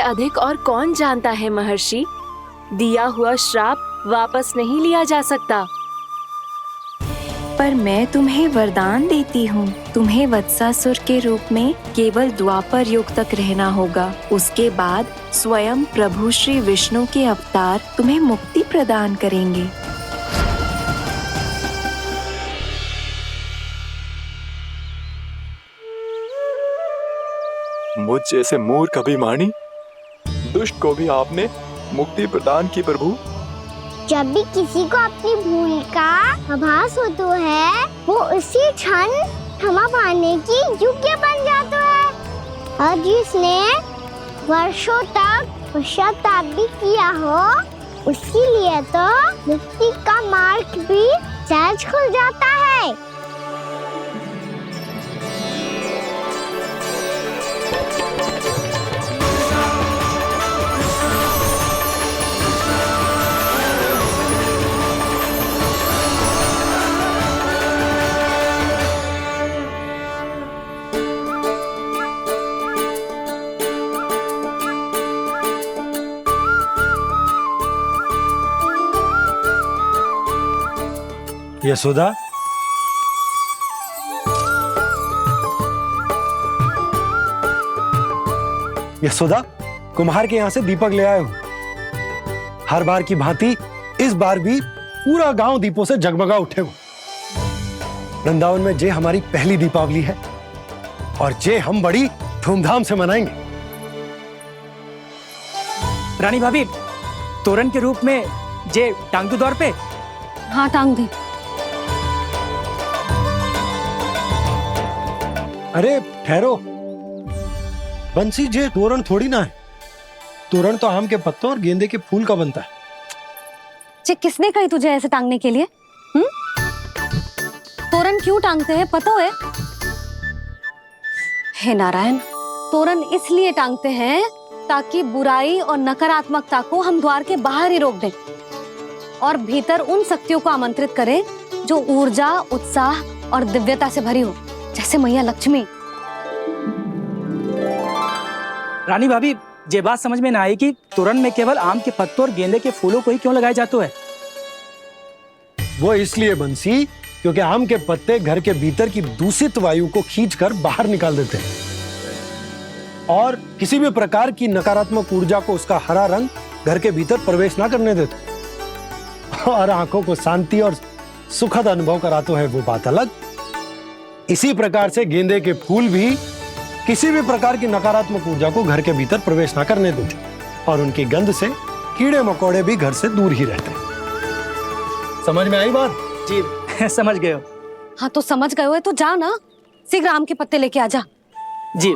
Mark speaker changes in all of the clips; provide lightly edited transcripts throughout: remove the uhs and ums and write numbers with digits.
Speaker 1: अधिक और कौन जानता है महर्षि। दिया हुआ श्राप वापस नहीं लिया जा सकता। पर मैं तुम्हें वरदान देती हूँ, तुम्हें वत्सासुर के रूप में केवल द्वापर युग तक रहना होगा। उसके बाद स्वयं प्रभु श्री विष्णु के अवतार तुम्हें मुक्ति प्रदान करेंगे।
Speaker 2: मुझ जैसे मूर्ख अभिमानी दुष्ट को भी आपने मुक्ति प्रदान की प्रभु।
Speaker 3: जब भी किसी को अपनी भूल का आभास होता है, वो उसी क्षण क्षमा पाने की योग्य बन जाता है। और जिसने वर्षों तक पश्चाताप भी किया हो, उसके लिए तो मुक्ति का मार्ग भी सहज खुल जाता है।
Speaker 4: यशोदा, यशोदा, कुम्हार के यहाँ से दीपक ले आए हो। हर बार की भांति इस बार भी पूरा गांव दीपों से जगमगा उठे हो। वृंदावन में जे हमारी पहली दीपावली है और जे हम बड़ी धूमधाम से मनाएंगे।
Speaker 5: रानी भाभी, तोरण के रूप में जे टांग दो द्वार पे।
Speaker 6: हाँ, टांग दे।
Speaker 4: अरे ठहरो, बंसी, जे तोरण थोड़ी ना है। तोरण तो आम के पत्तों और गेंदे के फूल का बनता है।
Speaker 6: जे किसने कही तुझे ऐसे टांगने के लिए? तोरण क्यों टांगते हैं पता है? हे नारायण, तोरण इसलिए टांगते हैं ताकि बुराई और नकारात्मकता को हम द्वार के बाहर ही रोक दें और भीतर उन शक्तियों को आमंत्रित करें जो ऊर्जा, उत्साह और दिव्यता से भरी हो, जैसे मैया लक्ष्मी।
Speaker 5: रानी भाभी, ये बात समझ में ना आई कि तोरण में केवल आम के पत्तों और गेंदे के फूलों को ही क्यों लगाया जाता है?
Speaker 4: वो इसलिए बंसी, क्योंकि आम के पत्ते घर के भीतर की दूषित वायु को खींचकर बाहर निकाल देते हैं और किसी भी प्रकार की नकारात्मक ऊर्जा को उसका हरा रंग घर के भीतर प्रवेश ना करने देते और आंखों को शांति और सुखद अनुभव कराता है, वो बात अलग। इसी प्रकार से गेंदे के फूल भी किसी भी प्रकार की नकारात्मक ऊर्जा को घर के भीतर प्रवेश ना करने देते और उनकी गंध से कीड़े मकोड़े भी घर से दूर ही रहते हैं। समझ में आई बात?
Speaker 5: जी, समझ गए हो।
Speaker 6: हाँ, तो समझ गए हो तो जा ना, शीघ्र आम के पत्ते लेके आ जा।
Speaker 5: जी।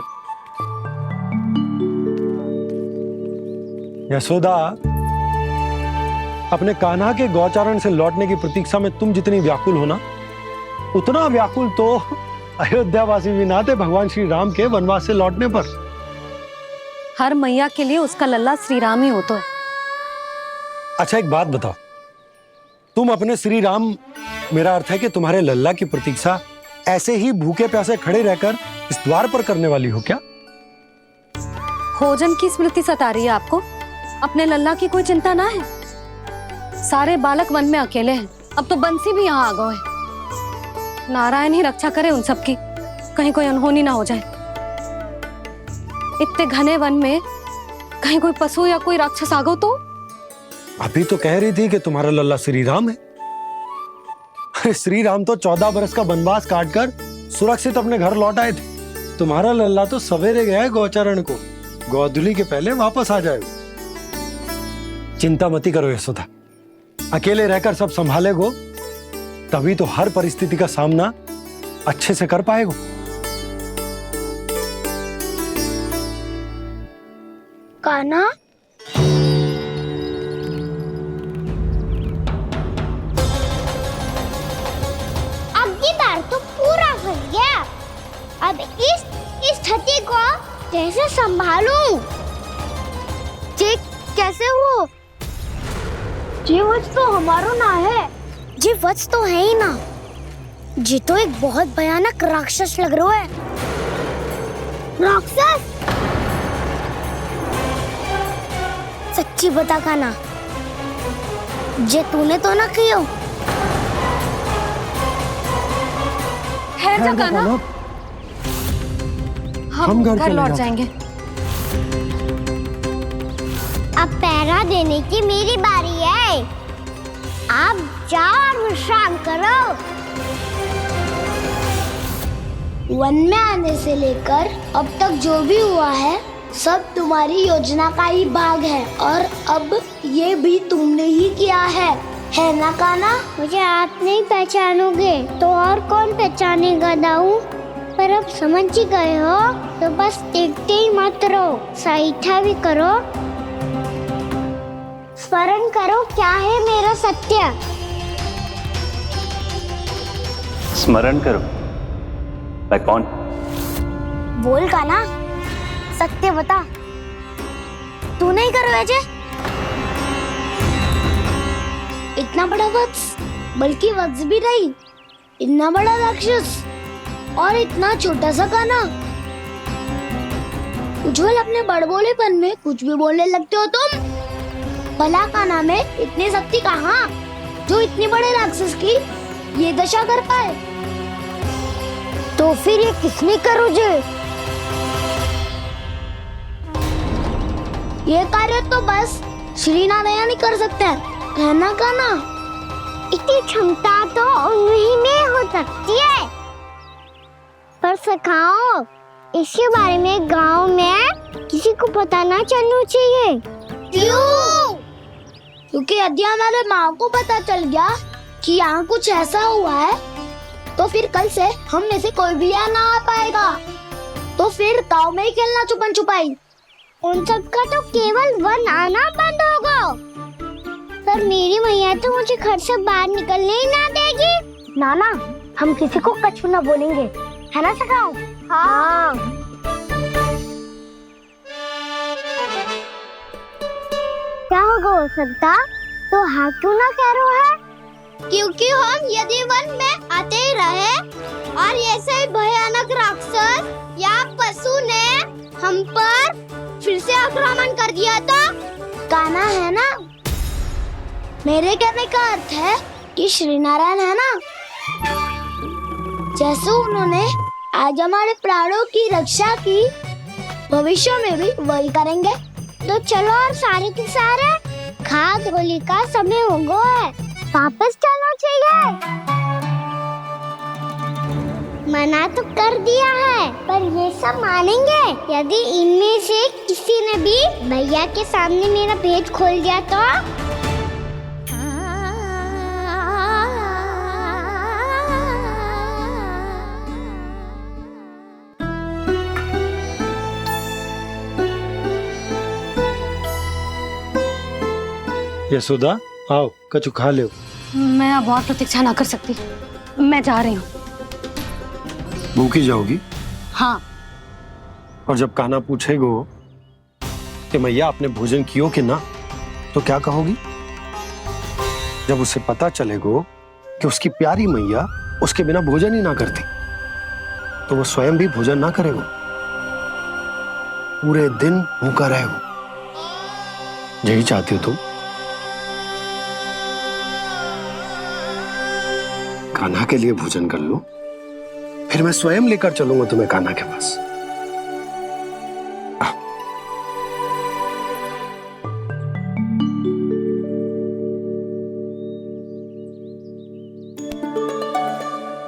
Speaker 4: यशोदा, अपने कान्हा के गौचारण से लौटने की प्रतीक्षा में तुम जितनी व्याकुल हो ना, उतना व्याकुल तो अयोध्यावासी भी ना थे भगवान श्री राम के वनवास से लौटने पर।
Speaker 6: हर मैया के लिए उसका लल्ला श्री राम ही होता है।
Speaker 4: अच्छा, एक बात बताओ, तुम अपने श्री राम, मेरा अर्थ है कि तुम्हारे लल्ला की प्रतीक्षा ऐसे ही भूखे प्यासे खड़े रहकर इस द्वार पर करने वाली हो क्या?
Speaker 6: भोजन की स्मृति सता रही है आपको? अपने लल्ला की कोई चिंता ना है। सारे बालक वन में अकेले हैं, अब तो बंसी भी यहाँ आ गए हैं। नारायण ही रक्षा करे उन सबकी, कहीं कोई अनहोनी ना हो जाए। इतने घने वन में कहीं कोई पशु या कोई राक्षस आ गो तो?
Speaker 4: अभी तो कह रही थी कि तुम्हारा लल्ला श्री राम है। अरे श्री राम तो 14 बरस का वनवास काटकर सुरक्षित अपने घर लौट आए थे। तुम्हारा लल्ला तो सवेरे गया है गौचरण को, गोधूली के पहले वापस आ जाएगा। चिंता मती करो यशोदा, अकेले रहकर सब संभालेगो तभी तो हर परिस्थिति का सामना अच्छे से कर पाएगो।
Speaker 3: कान्हा, अब की बार तो पूरा फंस गया। अब इस स्थिति को कैसे संभालूं?
Speaker 7: जे कैसे हो?
Speaker 3: जी वत्स तो हमारो ना है।
Speaker 7: जी वत्स तो है ही ना। जी तो एक बहुत भयानक राक्षस लग रहा है।
Speaker 3: राक्षस?
Speaker 7: सच्ची बता काना, जे तूने तो ना कियो।
Speaker 6: ठहर जा कान्हा, हम घर
Speaker 4: चले
Speaker 6: लौट
Speaker 4: जाते।
Speaker 6: जाएंगे।
Speaker 3: अब पहरा देने की मेरी बारी है। आप जाओ और विश्राम करो।
Speaker 7: वन में आने से लेकर अब तक जो भी हुआ है सब तुम्हारी योजना का ही भाग है, और अब ये भी तुमने ही किया है ना काना?
Speaker 3: मुझे आप नहीं पहचानोगे तो और कौन पहचानेगा दाऊ? पर अब समझ ही गए हो तो बस देखते ही मत रहो, सईठा भी करो। स्मरण करो क्या है मेरा सत्य।
Speaker 8: स्मरण करो। मैं कौन?
Speaker 7: बोल काना, सत्य बता। तू नहीं करो अजय? इतना बड़ा वत्स, बल्कि वत्स भी नहीं, इतना बड़ा राक्षस और इतना छोटा सा काना। उज्जवल अपने बड़बोलेपन में कुछ भी बोलने लगते हो तुम। भला काना में इतनी शक्ति कहाँ जो इतनी बड़े राक्षस की ये दशा कर पाए?
Speaker 3: तो फिर ये किसने करो जे?
Speaker 7: ये कार्य तो बस श्री नारायण ही कर सकते हैं, है ना काना?
Speaker 3: इतनी क्षमता तो उन्हीं में हो सकती है, पर सखाओ इसके बारे में गांव में किसी को पता ना चलना चाहिए।
Speaker 7: क्यों? क्योंकि यदि हमारे माँ को पता चल गया कि यहाँ कुछ ऐसा हुआ है तो फिर कल से हम में से कोई भी यहाँ ना आ पाएगा। तो फिर गाँव में ही खेलना छुपन छुपाई।
Speaker 3: उन सब का तो केवल वन आना बंद होगा, पर मेरी मैया तो मुझे घर से बाहर निकलने ही ना देगी।
Speaker 7: नाना, हम किसी को कछु ना बोलेंगे, है ना सखाओ?
Speaker 3: हाँ। क्या होगा हो सकता तो हाँ क्यों ना कह रहा है?
Speaker 7: क्योंकि हम यदि वन में आते ही रहे और ऐसे ही भयानक राक्षस या पशु ने हम पर फिर से आक्रमण कर दिया तो काना, है ना? मेरे कहने का अर्थ है कि श्री नारायण है ना, जैसे उन्होंने आज हमारे प्राणों की रक्षा की, भविष्य में भी वही करेंगे।
Speaker 3: तो चलो और सारे के सारे खाद होली का समय हो गया है, वापस चलना चाहिए। मना तो कर दिया है, पर ये सब मानेंगे यदि इनमें से किसी ने भी भैया के सामने मेरा पेट खोल दिया तो?
Speaker 4: यशोदा, आओ कछु खा लो।
Speaker 6: मैं अब और प्रतीक्षा ना कर सकती, मैं जा रही हूँ।
Speaker 4: भूखी जाओगी?
Speaker 6: हाँ।
Speaker 4: और जब कान्हा पूछेगो कि मैया आपने भोजन कियो कि ना, तो क्या कहोगी? जब उसे पता चलेगो कि उसकी प्यारी मैया उसके बिना भोजन ही ना करती, तो वो स्वयं भी भोजन ना करेगो, पूरे दिन भूखा रहेगो। यही चाहती हो तुम? कान्हा के लिए भोजन कर लो, फिर मैं स्वयं लेकर चलूंगा तुम्हें कान्हा के पास।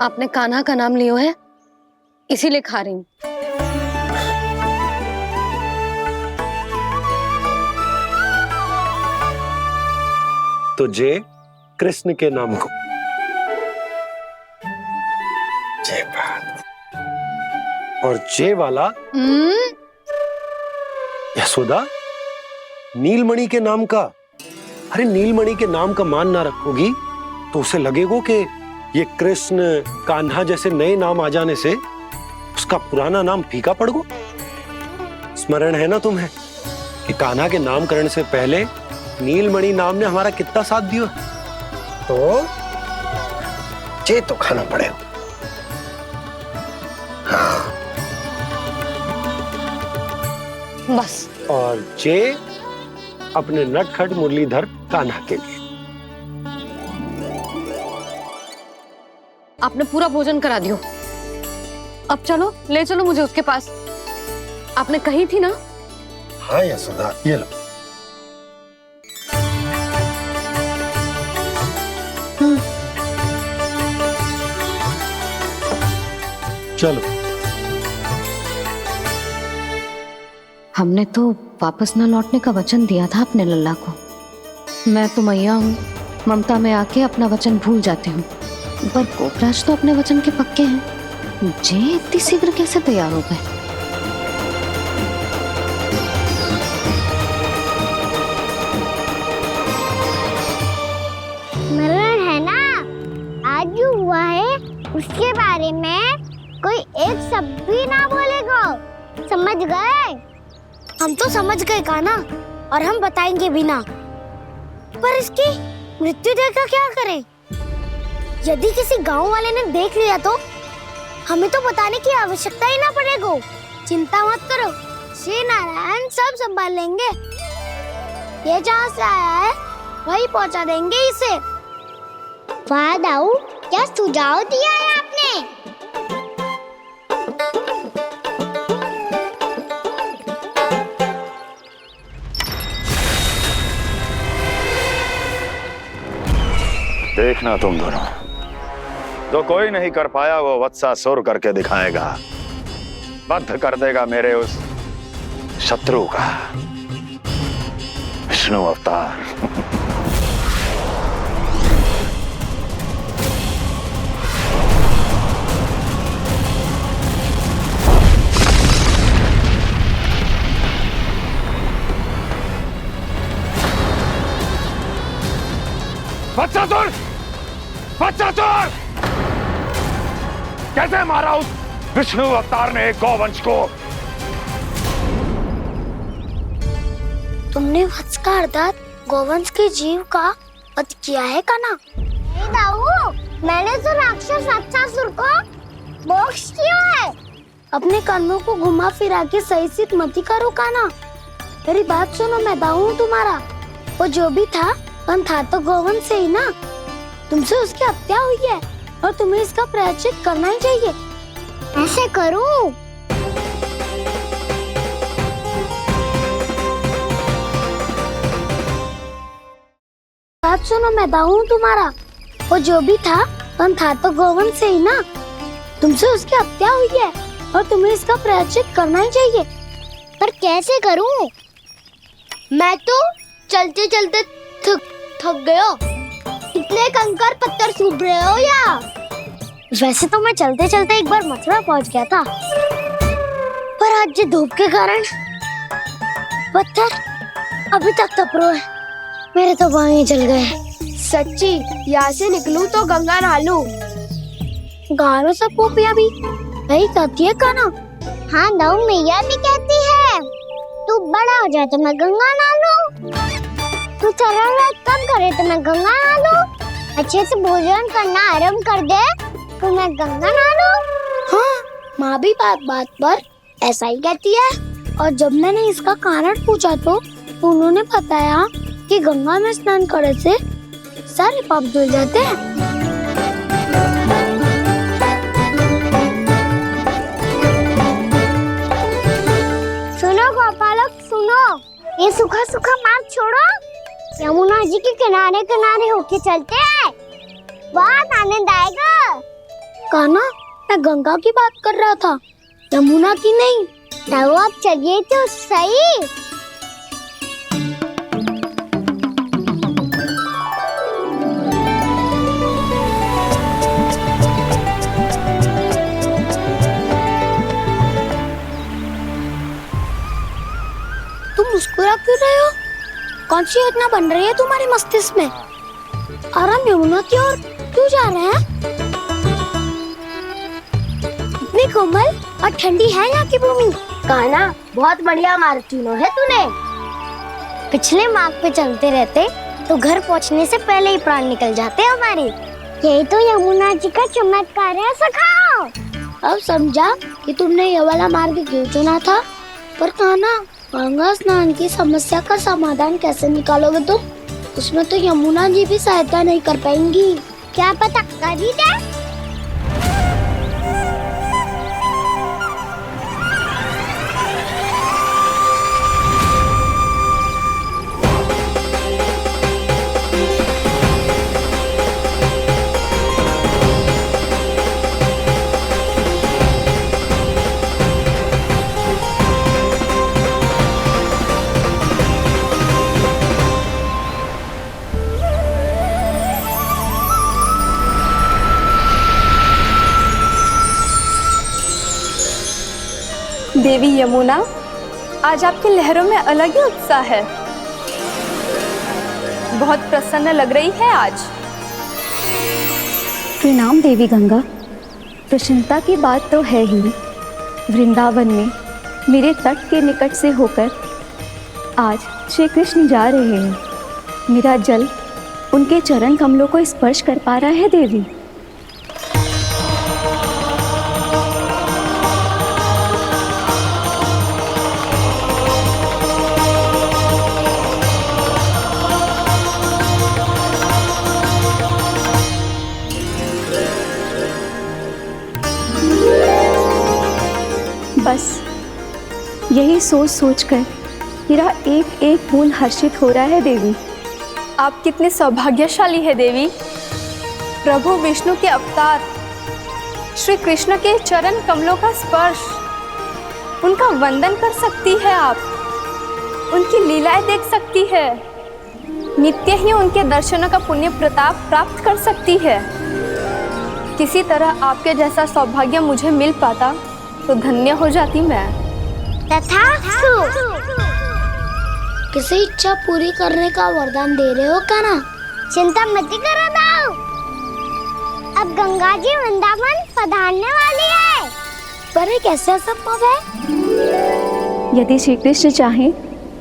Speaker 6: आपने कान्हा का नाम लियो है, इसीलिए खा रही हूँ।
Speaker 4: तो जय कृष्ण के नाम को। जय बात। और जय वाला यशोदा, नीलमणि के नाम का। अरे नीलमणि के नाम का मान ना रखोगी तो उसे लगेगा कि ये कृष्ण कान्हा जैसे नए नाम आ जाने से उसका पुराना नाम फीका पड़ गो। स्मरण है ना तुम्हें कि कान्हा के नामकरण से पहले नीलमणि नाम ने हमारा कितना साथ दिया? तो जे तो खाना पड़ेगा। हाँ।
Speaker 6: बस।
Speaker 4: और जे अपने नटखट मुरलीधर कान्हा के लिए।
Speaker 6: आपने पूरा भोजन करा दियो। अब चलो, ले चलो मुझे उसके पास। आपने कही थी ना।
Speaker 4: हाँ यशोदा, ये लो। चलो।
Speaker 6: हमने तो वापस न लौटने का वचन दिया था अपने लल्ला को। मैं तो मैया हूँ, ममता में आके अपना वचन भूल जाती हूँ, पर गोपराज तो अपने वचन के पक्के हैं। जे इतनी शीघ्र कैसे तैयार हो गए?
Speaker 3: मरण है ना, आज जो हुआ है उसके बारे में कोई एक शब्द भी ना बोलेगा, समझ गए?
Speaker 7: हम तो समझ गए कान्हा, और हम बताएंगे भी ना। पर इसकी मृत्यु देखकर क्या करें? यदि किसी गांव वाले ने देख लिया तो हमें तो बताने की आवश्यकता ही ना पड़ेगा। चिंता मत करो, श्री नारायण सब संभाल लेंगे। ये जहाँ से आया है वही पहुँचा देंगे इसे।
Speaker 3: वाह दाऊ, क्या सुझाव दिया है आपने।
Speaker 9: देखना तुम दोनों, जो कोई नहीं कर पाया वो वत्सासुर करके दिखाएगा, बद्ध कर देगा मेरे उस शत्रु का विष्णु अवतार। वत्सासुर! वत्सासुर! कैसे मारा उस विष्णु अवतार ने एक गौवंश को?
Speaker 7: तुमने वत्स का अर्थात गौवंश के जीव का वध किया है कान्हा।
Speaker 3: नहीं दाऊ, मैंने तो राक्षस वत्सासुर को मोक्ष किया है।
Speaker 7: अपने कर्मों को घुमा फिरा के सही सिद्ध मत करो कान्हा। मेरी बात सुनो, मैं दाऊ हूँ तुम्हारा। वो जो भी था पर था तो गोवंश से ही ना। तुमसे उसकी हत्या हुई है और तुम्हें इसका प्रायश्चित करना ही चाहिए।
Speaker 3: ऐसे करूं?
Speaker 7: बात सुनो, मैं दाऊ हूँ तुम्हारा। वो जो भी था पर था तो गोवंश से ही ना। तुमसे उसकी हत्या हुई है और तुम्हें इसका प्रायश्चित करना ही चाहिए।
Speaker 3: पर कैसे करूं?
Speaker 7: मैं तो चलते चलते थक गया।
Speaker 3: इतने कंकर पत्थर सूख रहे हो या?
Speaker 7: वैसे तो मैं चलते चलते एक बार मथुरा पहुंच गया था, पर आज धूप के कारण पत्थर अभी तक तप रहे हैं। मेरे तो पाँव ही जल गए।
Speaker 3: सच्ची, यहाँ से निकलूं तो गंगा नहा लूं।
Speaker 7: गालों से पोपिया भी वही कहती है कान्हा।
Speaker 3: हाँ दाऊ, मैया भी कहती है तू बड़ा हो जाए तो मैं गंगा नहा लूं, तू चरण व्रत कम करे तो मैं गंगा नहा लूं, अच्छे से भोजन करना आरंभ कर दे तो मैं गंगा नहा लूं।
Speaker 7: हाँ, माँ भी बात बात पर ऐसा ही कहती है। और जब मैंने इसका कारण पूछा तो उन्होंने बताया कि गंगा में स्नान करने से सारे पाप धुल जाते हैं।
Speaker 3: सुनो गोपालक, सुनो, ये सूखा सूखा मार्ग छोड़ो, यमुना जी के किनारे किनारे होके चलते हैं, बहुत आनंद आएगा।
Speaker 7: कान्हा, मैं गंगा की बात कर रहा था, यमुना की नहीं।
Speaker 3: तो आप चलिए तो सही।
Speaker 7: तुम मुस्कुरा क्यों रहे हो? कौन सी योजना बन रही है तुम्हारे मस्तिष्क में? और हम यमुना की ओर क्यों जा रहे हैं? इतनी कोमल और ठंडी है यहाँ की भूमि।
Speaker 3: कान्हा, बहुत बढ़िया मार्ग चुना है तूने।
Speaker 7: पिछले मार्ग पे चलते रहते तो घर पहुँचने से पहले ही प्राण निकल जाते हमारे।
Speaker 3: यही तो यमुना जी का चमत्कार है सखा।
Speaker 7: अब समझा कि तुमने ये वाला मार्ग क्यों चुना था। पर कान्हा,
Speaker 3: गंगा स्नान की समस्या का समाधान कैसे निकालोगे तुम? उसमें तो यमुना जी भी सहायता नहीं कर पाएंगी। क्या पता कर ही दे।
Speaker 10: देवी यमुना, आज आपकी लहरों में अलग ही उत्साह है। बहुत प्रसन्न लग रही है आज।
Speaker 1: प्रणाम देवी गंगा। प्रसन्नता की बात तो है ही। वृंदावन में मेरे तट के निकट से होकर आज श्री कृष्ण जा रहे हैं। मेरा जल उनके चरण कमलों को स्पर्श कर पा रहा है देवी। बस यही सोच सोचकर मेरा एक एक फूल हर्षित हो रहा है देवी।
Speaker 10: आप कितने सौभाग्यशाली है देवी। प्रभु विष्णु के अवतार श्री कृष्ण के चरण कमलों का स्पर्श, उनका वंदन कर सकती है आप, उनकी लीलाएं देख सकती है, नित्य ही उनके दर्शनों का पुण्य प्रताप प्राप्त कर सकती है। किसी तरह आपके जैसा सौभाग्य मुझे मिल पाता तो धन्य हो जाती मैं।
Speaker 3: तथास्तु। किसी इच्छा पूरी करने का वरदान दे रहे हो क्या ना? चिंता मत करो दाऊ। अब गंगा जी वृंदावन पधारने वाली है। पर ये कैसे संभव है?
Speaker 1: यदि श्री कृष्ण चाहे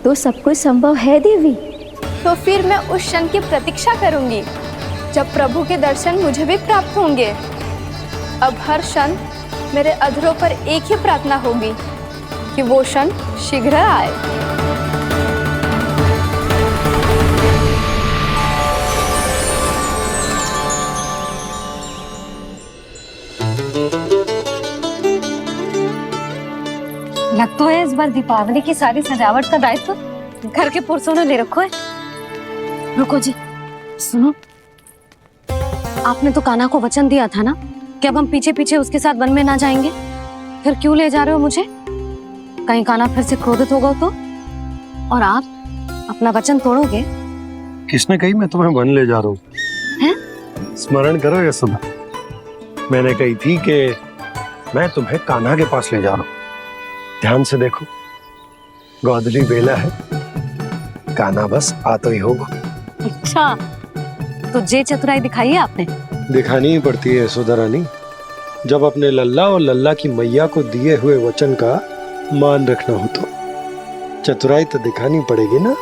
Speaker 1: तो सब कुछ संभव है देवी।
Speaker 10: तो फिर मैं उस क्षण की प्रतीक्षा करूंगी जब प्रभु के दर्शन मुझे भी प्राप्त होंगे। अब हर क्षण मेरे अधरों पर एक ही प्रार्थना होगी कि वो क्षण शीघ्र आए।
Speaker 6: लग तो है इस बार दीपावली की सारी सजावट का दायित्व घर के पुरुषों ने ले रखो है। रुको जी, सुनो, आपने तो कान्हा को वचन दिया था ना कि अब हम पीछे पीछे उसके साथ वन में ना जाएंगे। फिर क्यों ले जा रहे हो मुझे? कहीं कान्हा फिर से क्रोधित होगा तो? और आप अपना वचन तोड़ोगे?
Speaker 4: किसने कही मैं तुम्हें वन ले जा रहा हूँ? स्मरण करो ये सुबह मैंने कही थी कि मैं तुम्हें कान्हा के पास ले जा रहा हूँ। ध्यान से देखो, गोधली बेला है, कान्हा बस आ तो ही होगा।
Speaker 6: अच्छा, तो जे चतुराई दिखाई है आपने?
Speaker 4: दिखानी ही पड़ती है यशोदा रानी, जब अपने लल्ला और लल्ला की मैया को दिए हुए वचन का मान रखना हो तो चतुराई तो दिखानी पड़ेगी ना।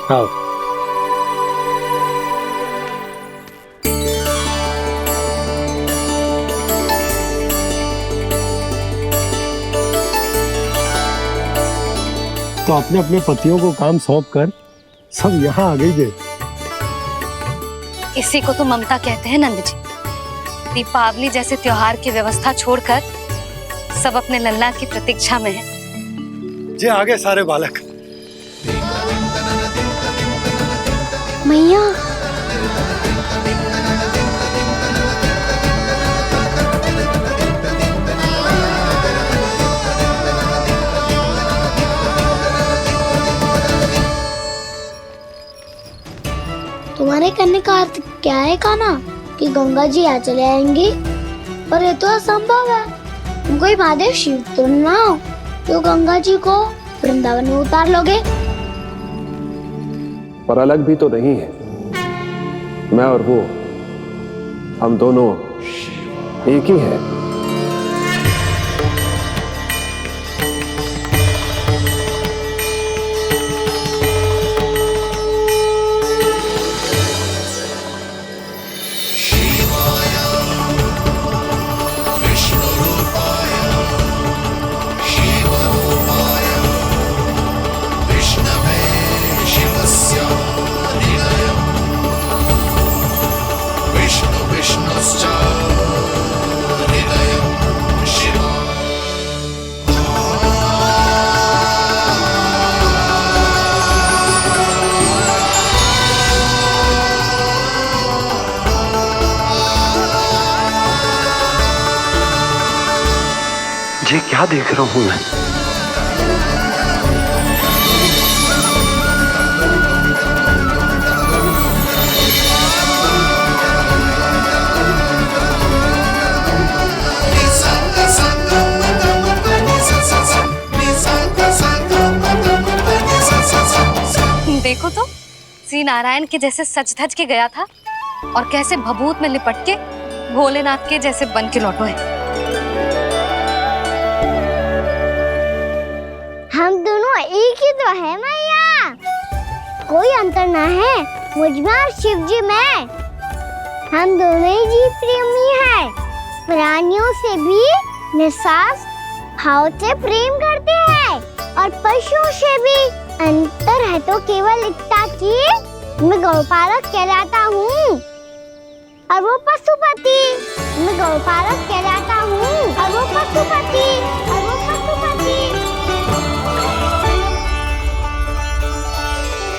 Speaker 4: हाँ। तो अपने अपने पतियों को काम सौंप कर सब यहाँ आ गई थे।
Speaker 6: इसी को तो ममता कहते हैं नंद जी। दीपावली जैसे त्योहार की व्यवस्था छोड़कर सब अपने लल्ला की प्रतीक्षा में हैं।
Speaker 4: जे आगे सारे बालक।
Speaker 3: मैया, तुम्हारे कहने का अर्थ क्या है कान्हा? कि गंगा जी आ चले आएंगी? पर ये तो असंभव है। तुम कोई महादेव शिव तो ना हो तो गंगा जी को वृंदावन में उतार लोगे?
Speaker 11: पर अलग भी तो नहीं है। मैं और वो, हम दोनों एक ही हैं।
Speaker 12: विष्णु रूपाय शिव रूपाय
Speaker 11: क्या देख रहा हूं मैं?
Speaker 6: देखो तो श्री नारायण के जैसे सच धज के गया था और कैसे भभूत में लिपट के भोलेनाथ के जैसे बन के लौटो है।
Speaker 3: हम दोनों एक ही तो है मैया, कोई अंतर ना है मुझ में और शिव जी में। हम दोनों ही जीव प्रेमी हैं, प्राणियों से भी निस्सास भाव से प्रेम करते हैं और पशुओं से भी। अंतर है तो केवल इतना कि मैं गौपालक कहलाता हूँ और वो पशुपति। मैं गौपालक कहलाता हूँ और वो पशुपति।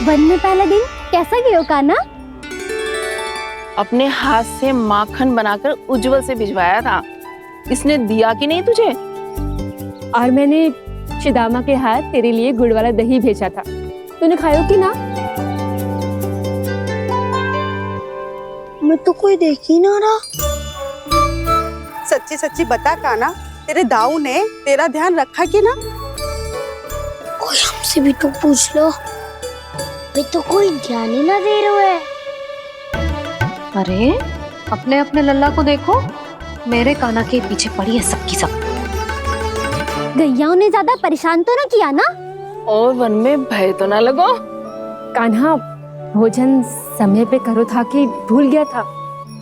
Speaker 10: वन में पहला दिन कैसा गया कान्हा?
Speaker 12: अपने हाथ से माखन बनाकर उज्जवल से भिजवाया था। इसने दिया कि नहीं तुझे?
Speaker 10: और मैंने शिदामा के हाथ तेरे लिए गुड़ वाला दही भेजा था, तूने खाया कि ना?
Speaker 3: मैं तो कोई देख ही ना रहा।
Speaker 13: सच्ची सच्ची बता कान्हा, तेरे दाऊ ने तेरा ध्यान रखा कि ना?
Speaker 3: कोई हमसे भी तो पूछ लो, वे तो कोई ध्यान ही ना दे रहे है।
Speaker 6: अरे अपने अपने लल्ला को देखो, मेरे कान्हा के पीछे पड़ी है सबकी सब।
Speaker 10: गैयाओं ने ज्यादा परेशान तो ना किया ना?
Speaker 12: और वन में भय तो ना लगो?
Speaker 10: कान्हा भोजन समय पे करो था कि भूल गया था?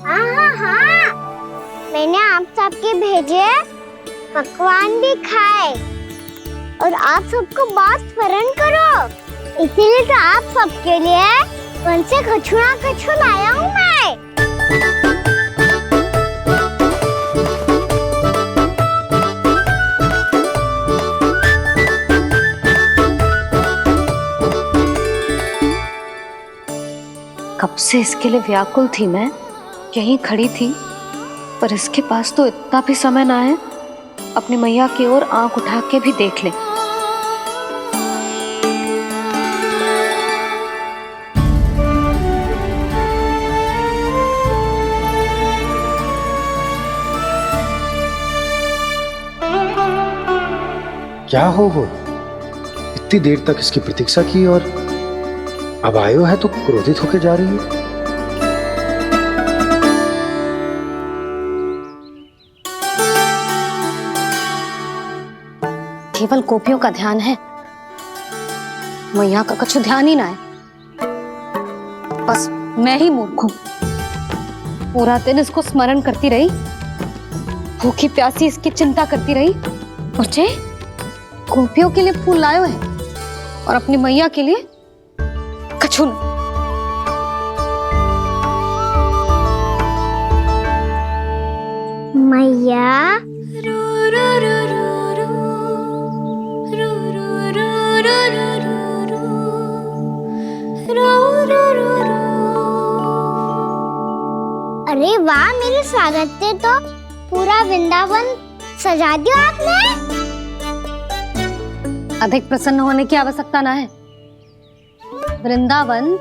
Speaker 3: हाँ, मैंने आप सबके भेजे पकवान भी खाए और आप सबको बात स्मरण करो, इसीलिए तो आप सबके लिए वन से कछुआ लाया हूँ मैं।
Speaker 6: कब से इसके लिए व्याकुल थी मैं, यहीं खड़ी थी, पर इसके पास तो इतना भी समय ना है अपनी मैया की ओर आंख उठा के भी देख ले।
Speaker 4: क्या हो वो? इतनी देर तक इसकी प्रतीक्षा की और अब आयो है तो क्रोधित होकर जा रही है।
Speaker 6: केवल गोपियों का ध्यान है, मैया का कुछ ध्यान ही ना है। बस मैं ही मूर्ख हूँ, पूरा दिन इसको स्मरण करती रही, भूखी प्यासी इसकी चिंता करती रही, और जे गोपियों के लिए फूल लायो है और अपनी मैया के लिए कछु न।
Speaker 3: मैया अरे वाह, मेरे स्वागत से तो पूरा वृंदावन सजा दिया आपने।
Speaker 6: अधिक प्रसन्न होने की आवश्यकता ना है। वृंदावन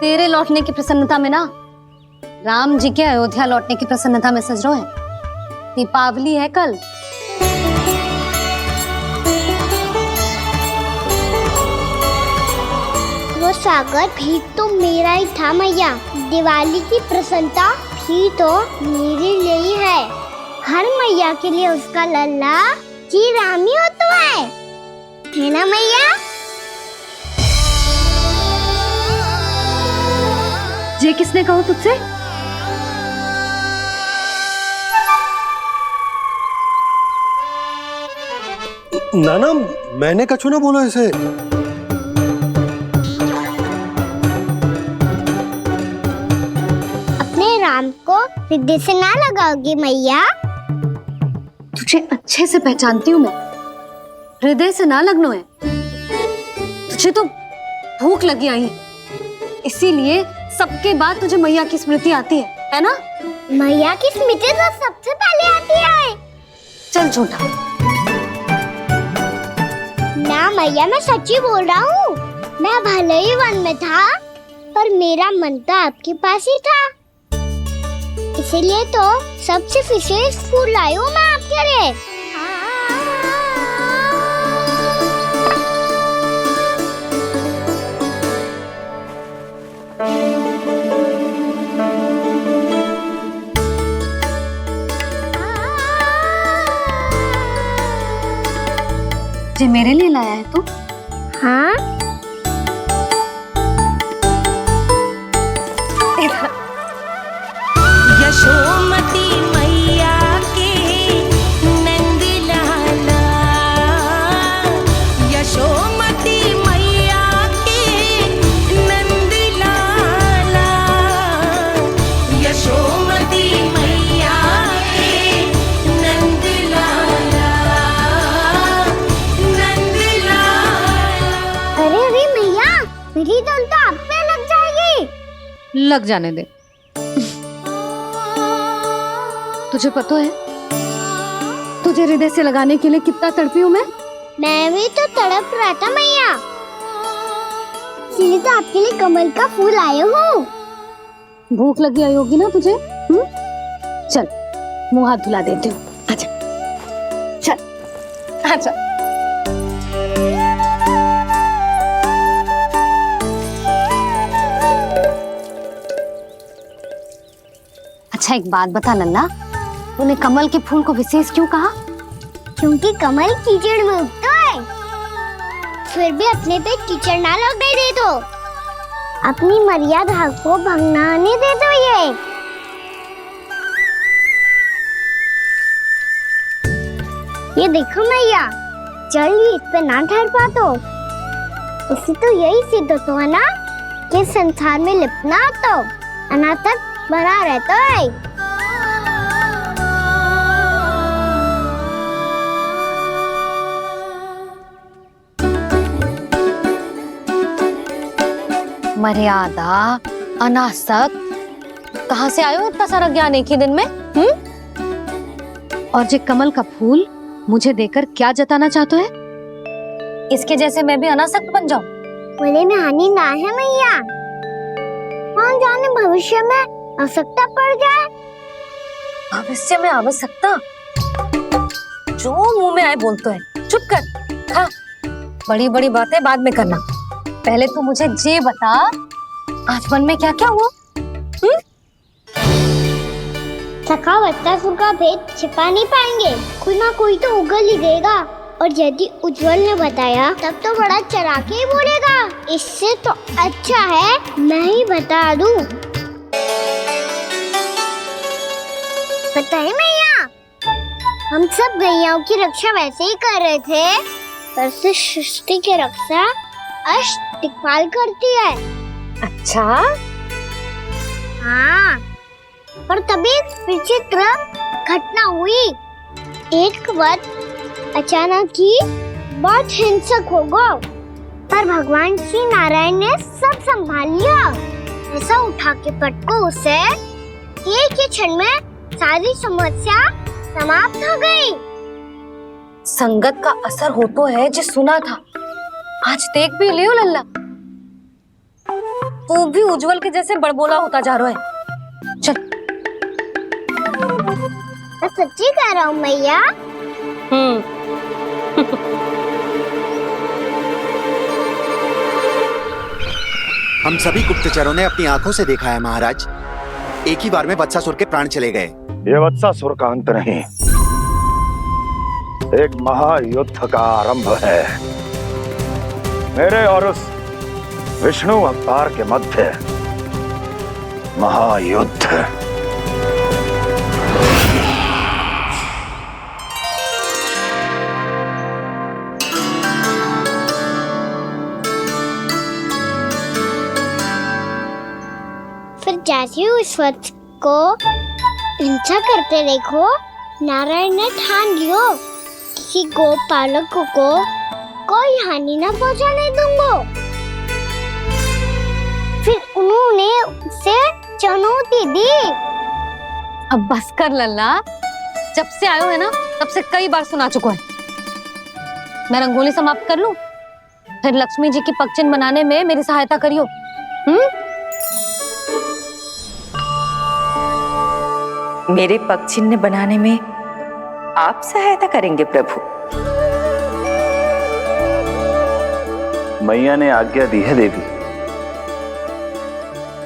Speaker 6: तेरे लौटने की प्रसन्नता में ना, राम जी के अयोध्या लौटने की प्रसन्नता में सज रहे हैं। दीपावली है कल।
Speaker 3: वो स्वागत भी तो मेरा ही था मैया। दिवाली की प्रसन्नता भी तो मेरे लिए ही है। हर मैया के लिए उसका लल्ला जी राम ही होता है ना मैया?
Speaker 6: ये किसने कहा तुझसे?
Speaker 4: नाना, मैंने कछु ना बोला इसे।
Speaker 3: अपने राम को हृदय से ना लगाओगी मैया?
Speaker 6: तुझे अच्छे से पहचानती हूँ मैं, हृदय से ना लगनो है। तुझे तो भूख लगी आई, इसीलिए सबके बाद तुझे मैया की स्मृति आती है ना?
Speaker 3: मैया की स्मृति तो सबसे पहले आती है।
Speaker 6: चल झूठा,
Speaker 3: ना मैया, मैं सच्ची बोल रहा हूँ। मैं भले ही वन में था, पर मेरा मन तो आपके पास ही था। इसीलिए तो सबसे विशेष फूल लाई हूँ मैं आपके लिए।
Speaker 6: जे मेरे लिए लाया है तू?
Speaker 3: हाँ,
Speaker 14: यशोमती मैया के नंद लाला, यशोमती मैया के नंद लाला, यशोमती मैया के नंद लाला, नंद लाला।
Speaker 3: अरे अरे मैया, मेरी धुन तो आप पे लग जाएगी।
Speaker 6: लग जाने दे। तुझे पता है तुझे हृदय से लगाने के लिए कितना तड़पी हूँ
Speaker 3: मैं भी तो तड़प रहा था मैया, इसलिए तो आपके लिए कमल का फूल आया हूँ।
Speaker 6: भूख लगी आई होगी ना तुझे? चल मुंह हाथ धुला देती हूँ। आजा चल आजा। अच्छा एक बात बता लल्ला, तूने कमल के फूल को विशेष क्यों कहा?
Speaker 3: क्योंकि कमल कीचड़ में उगता है, फिर भी अपने पे कीचड़ ना लगने दे दो। अपनी मर्यादा को भंगना नहीं दे दो। ये देखो मैया, जल ही इस पे ना ठहर पा तो उसे तो यही सिद्ध होता है ना कि संसार में लिपना तो अनाथ तक बना रहता है।
Speaker 6: मर्यादा, अनासक, कहाँ से आयो इतना सारा ज्ञान एक ही दिन में? और जे कमल का फूल मुझे देकर क्या जताना चाहते है? इसके जैसे मैं भी अनासक्त बन जाऊं?
Speaker 3: बोले में हानि ना है मैया, कौन जाने भविष्य में आवश्यकता पड़ जाए।
Speaker 6: भविष्य में आवश्यकता? जो मुंह में आए बोलते है। चुप कर। हाँ, बड़ी बड़ी बातें बाद में करना, पहले तू मुझे ये बता आज वन में क्या क्या हुआ?
Speaker 3: सखा बत्तासुर का भेद छिपा नहीं पाएंगे, कोई ना कोई तो उगल ही देगा। और यदि उज्जवल ने बताया तब तो बड़ा चढ़ा के ही बोलेगा। इससे तो अच्छा है मैं ही बता दूं। पता है मैया, हम सब गैयाओं की रक्षा वैसे ही कर रहे थे, पर से सृष्टि की रक्षा अष्टदिक्पाल करती है।
Speaker 6: अच्छा?
Speaker 3: हाँ, पर तभी विचित्र घटना हुई। एक वक्त अचानक ही बहुत हिंसक हो गया, पर भगवान श्री नारायण ने सब संभाल लिया। ऐसा उठा के पटको उसे, एक ही क्षण में सारी समस्या समाप्त हो गई।
Speaker 6: संगत का असर हो तो है जो सुना था, आज देख भी लियो लल्ला, तू भी उज्जवल के जैसे बड़बोला होता जा रहा है। चल।
Speaker 3: मैं सच्ची कह रहा हूँ मैया।
Speaker 15: हम सभी गुप्तचरों ने अपनी आंखों से देखा है महाराज, एक ही बार में वत्सासुर के प्राण चले गए।
Speaker 9: ये वत्सासुर का अंत नहीं, एक महायुद्ध का आरंभ है। मेरे और उस विष्णु अवतार के मध्य महायुद्ध।
Speaker 3: फिर जैसे ही उस वक्त को हिंसा करते देखो, नारायण ने ठान लियो किसी गोपालक को कोई हानि न पहुंचाने दूंगा। फिर उन्होंने उसे चुनौती दी।
Speaker 6: अब बस कर लल्ला, जब से आयो है ना तब से कई बार सुना चुका है। मैं रंगोली समाप्त कर लूं? फिर लक्ष्मी जी की पगचिन बनाने में मेरी सहायता करियो।
Speaker 16: मेरे पगचिन्ह बनाने में आप सहायता करेंगे प्रभु?
Speaker 8: मैया ने आज्ञा दी है देवी,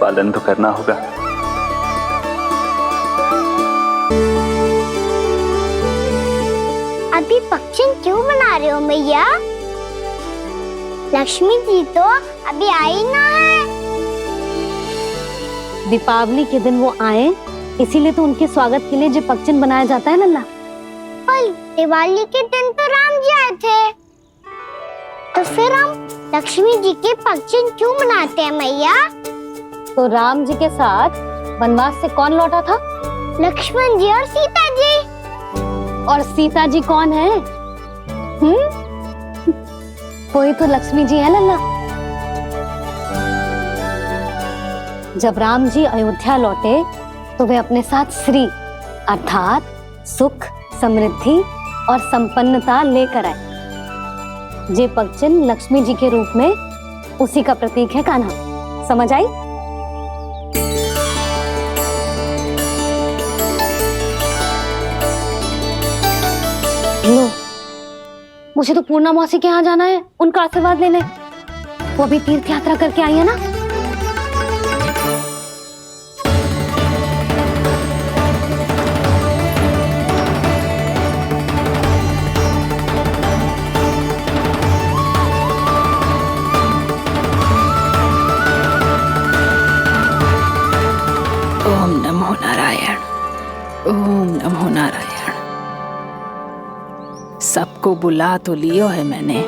Speaker 8: पालन तो करना होगा।
Speaker 3: अभी पगचिन क्यों बना रहे हो मैया? लक्ष्मी जी तो अभी आई ना है।
Speaker 6: दीपावली के दिन वो आए, इसीलिए तो उनके स्वागत के लिए जो पगचिन बनाया जाता है लल्ला।
Speaker 3: पर दिवाली के दिन तो राम जी आए थे, तो फिर हम लक्ष्मी जी के पगचिन क्यों बनाते हैं मैया?
Speaker 6: तो राम जी के साथ वनवास से कौन लौटा था?
Speaker 3: लक्ष्मण जी और सीता जी।
Speaker 6: और सीता जी कौन है? वही तो लक्ष्मी जी है लल्ला। जब राम जी अयोध्या लौटे तो वे अपने साथ श्री अर्थात सुख, समृद्धि और संपन्नता लेकर आए। जे पगचिन लक्ष्मी जी के रूप में उसी का प्रतीक है कान्हा। समझ आई? लो, मुझे तो पूर्णा मौसी के यहाँ जाना है, उनका आशीर्वाद लेने। वो अभी तीर्थ यात्रा करके आई है ना।
Speaker 12: ओम नमो नारायण, ओम नमो नारायण। सबको बुला तो लियो है मैंने,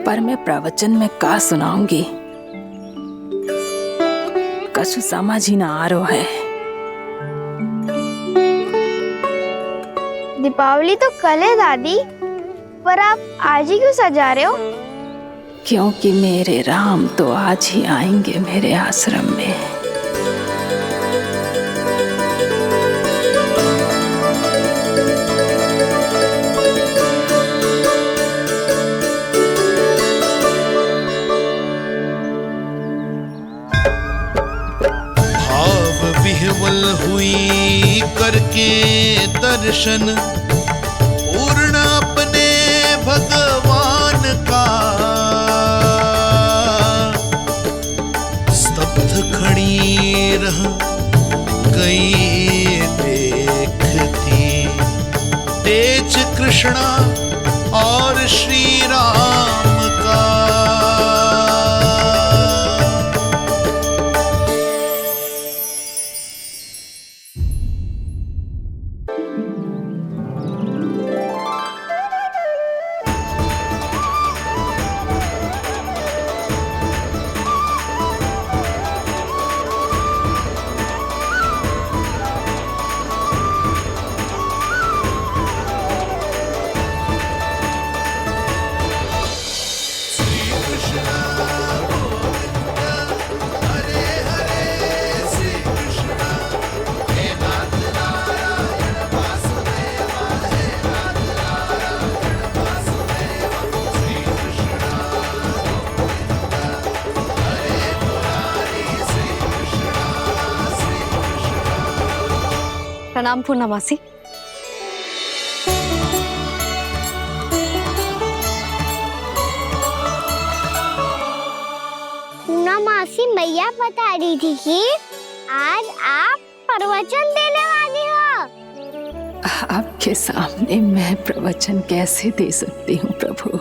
Speaker 12: पर मैं प्रवचन में का सुनाऊंगी, कछु समझ ही ना आ रहा है।
Speaker 10: दीपावली तो कल है दादी, पर आप आज ही क्यों सजा रहे हो?
Speaker 12: क्योंकि मेरे राम तो आज ही आएंगे मेरे आश्रम में।
Speaker 17: विह्वल हुई करके दर्शन, पूर्ण अपने भगवान का, स्तब्ध खड़ी रह गई देखती तेज कृष्णा और श्री राम का।
Speaker 6: प्रणाम पूर्णा मौसी।
Speaker 3: पूर्णा मौसी मैया बता रही थी कि आज आप प्रवचन देने वाली हो।
Speaker 12: आपके सामने मैं प्रवचन कैसे दे सकती हूँ प्रभु?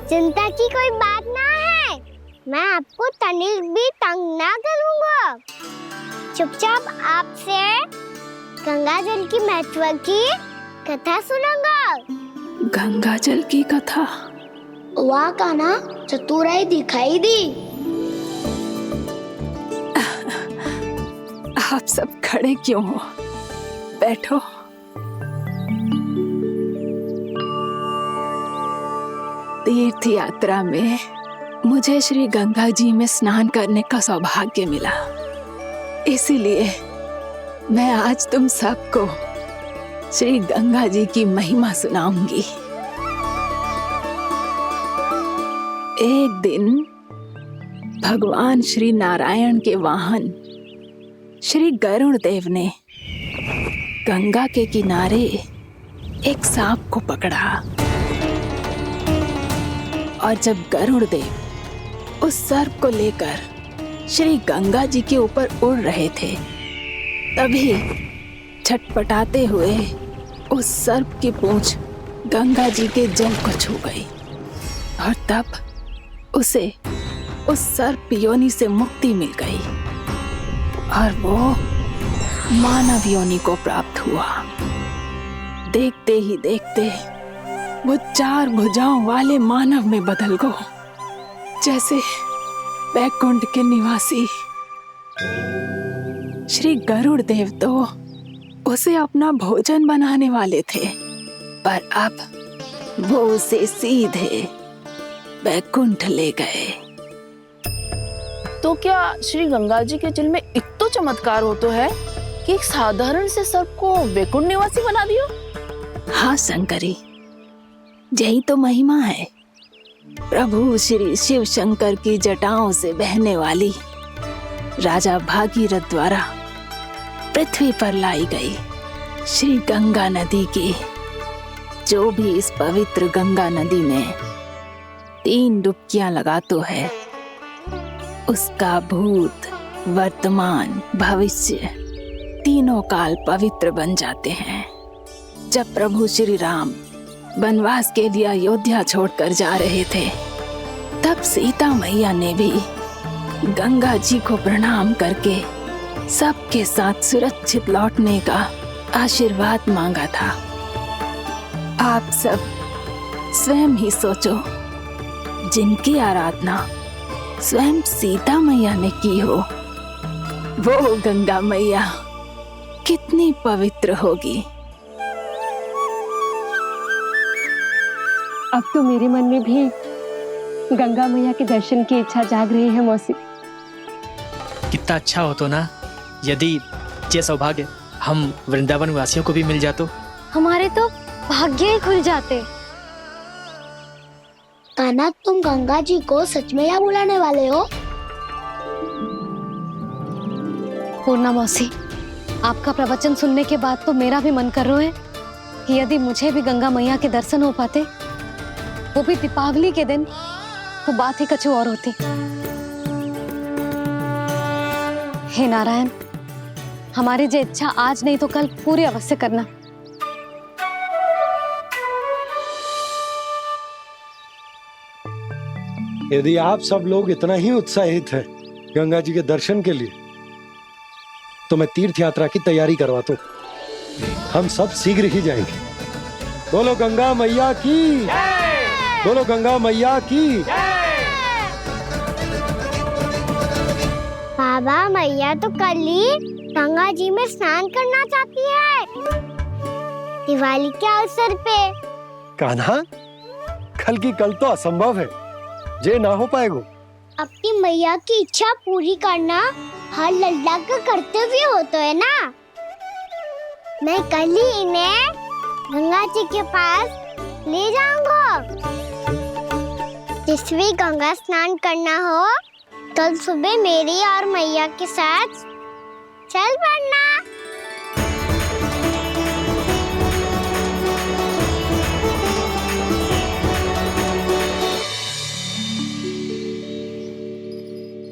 Speaker 3: चिंता की कोई बात ना है, मैं आपको तनिक भी तंग ना करूँगा। चुपचाप आपसे गंगा जल की महत्व की कथा सुनूंगा।
Speaker 12: गंगा जल की कथा?
Speaker 3: वाह कान्हा, चतुराई दिखाई दी।
Speaker 12: आप सब खड़े क्यों हो? बैठो। तीर्थ यात्रा में मुझे श्री गंगा जी में स्नान करने का सौभाग्य मिला, इसीलिए मैं आज तुम सबको श्री गंगा जी की महिमा सुनाऊंगी। एक दिन भगवान श्री नारायण के वाहन श्री गरुड़ देव ने गंगा के किनारे एक सांप को पकड़ा और जब गरुड़ देव उस सर्प को लेकर श्री गंगा जी के ऊपर उड़ रहे थे, तभी छटपटाते हुए उस सर्प की पूंछ गंगा जी के जल को छू गई और तब उसे उस सर्प योनि से मुक्ति मिल गई और वो मानव योनि को प्राप्त हुआ। देखते ही देखते वो 4 भुजाओं वाले मानव में बदल गो, जैसे बैकुंठ के निवासी। श्री गरुड़ देव तो उसे अपना भोजन बनाने वाले थे, पर अब वो उसे सीधे बैकुंठ ले गए।
Speaker 18: तो क्या श्री गंगा जी के जल में इतना चमत्कार हो तो है कि एक साधारण से सर्प को वैकुंठ निवासी बना दियो?
Speaker 12: हाँ शंकरी, यही तो महिमा है। प्रभु श्री शिव शंकर की जटाओं से बहने वाली राजा भागीरथ द्वारा पृथ्वी पर लाई गई श्री गंगा नदी की, जो भी इस पवित्र गंगा नदी में 3 डुबकियां लगातो है, उसका भूत, वर्तमान, भविष्य तीनों काल पवित्र बन जाते हैं। जब प्रभु श्री राम वनवास के लिए अयोध्या छोड़कर जा रहे थे, तब सीता मैया ने भी गंगा जी को प्रणाम करके सबके साथ सुरक्षित लौटने का आशीर्वाद मांगा था। आप सब स्वयं ही सोचो, जिनकी आराधना स्वयं सीता मैया ने की हो, वो गंगा मैया कितनी पवित्र होगी।
Speaker 6: अब तो मेरे मन में भी गंगा मैया के दर्शन की इच्छा जाग रही है मौसी।
Speaker 5: कितना अच्छा हो तो ना यदि ये सौभाग्य हम वृंदावन वासियों को भी मिल जातो।
Speaker 7: हमारे तो भाग्य ही खुल जाते। कान्हा, तुम गंगा जी को सच में यहाँ बुलाने वाले हो?
Speaker 6: पूर्णा मौसी, आपका प्रवचन सुनने के बाद तो मेरा भी मन कर रहा है कि यदि मुझे भी गंगा मैया के दर्शन हो पाते, वो भी दीपावली के दिन, तो बात ही कुछ और होती। हे नारायण, हमारी जो इच्छा आज नहीं तो कल पूरी अवश्य करना।
Speaker 4: यदि आप सब लोग इतना ही उत्साहित हैं गंगा जी के दर्शन के लिए, तो मैं तीर्थ यात्रा की तैयारी करवाता हूँ। हम सब शीघ्र ही जाएंगे। बोलो गंगा मैया की, बोलो गंगा मैया की।
Speaker 3: बाबा, मैया तो कल ही गंगा जी में स्नान करना चाहती है, दिवाली के अवसर पे।
Speaker 4: कान्हा, कल की कल तो असंभव है, जे ना हो पाएगा।
Speaker 3: अपनी मैया की इच्छा पूरी करना हर लल्ला का कर्तव्य होता है ना। मैं कल ही इन्हें गंगा जी के पास ले जाऊंगा। जिस भी गंगा स्नान करना हो, कल सुबह मेरी और मैया के साथ चल पड़ना।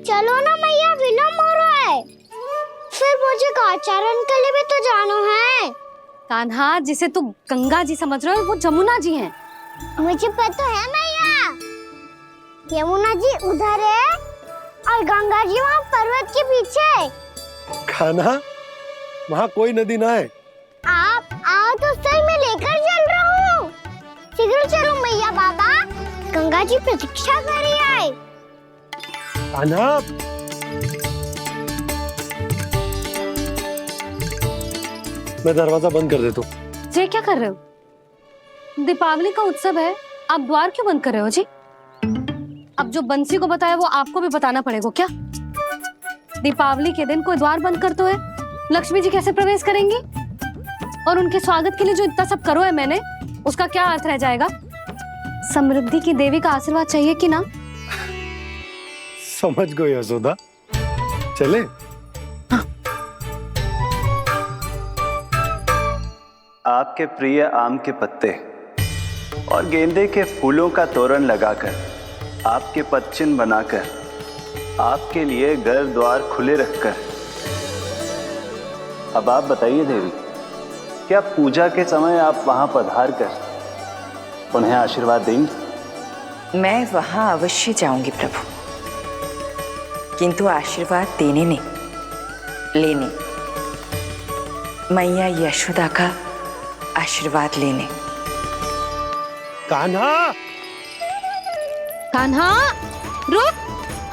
Speaker 3: चलो ना मैया, विलम्ब हो रहा है। फिर मुझे गौचारण के लिए भी तो जाना है।
Speaker 6: कान्हा, जिसे तू गंगा जी समझ रहे हो, वो जमुना जी हैं।
Speaker 3: मुझे पता है मैया, यमुना जी उधर है और गंगा जी वहाँ पर्वत के पीछे।
Speaker 4: कान्हा, वहाँ कोई नदी ना है।
Speaker 3: आप आओ तो सही, मैं लेकर चल रहा हूँ। शीघ्र चलो मैया। बाबा, गंगा जी प्रतीक्षा कर रही है।
Speaker 4: कान्हा, मैं दरवाजा बंद कर देता हूँ।
Speaker 6: जी क्या कर रहे हो? दीपावली का उत्सव है, आप द्वार क्यों बंद कर रहे हो जी? अब जो बंसी को बताया वो आपको भी बताना पड़ेगा क्या? दीपावली के दिन कोई द्वार बंद कर तो है, लक्ष्मी जी कैसे प्रवेश करेंगी? और उनके स्वागत के लिए जो इतना सब करो है मैंने, उसका क्या अर्थ रह जाएगा? समृद्धि की देवी का आशीर्वाद चाहिए कि ना?
Speaker 4: समझ गई यशोदा। चले?
Speaker 8: आपके प्रिय आम के पत्ते और गेंदे के फूलों का तोरण लगाकर, आपके पदचिन्ह बनाकर, आपके लिए घर द्वार खुले रखकर, अब आप बताइए देवी, क्या पूजा के समय आप वहां पधार कर उन्हें आशीर्वाद देंगी?
Speaker 16: मैं वहां अवश्य जाऊंगी प्रभु, किंतु आशीर्वाद देने नहीं, लेने, मैया यशोदा का आशीर्वाद लेने।
Speaker 4: कान्हा!
Speaker 6: कान्हा, रुक,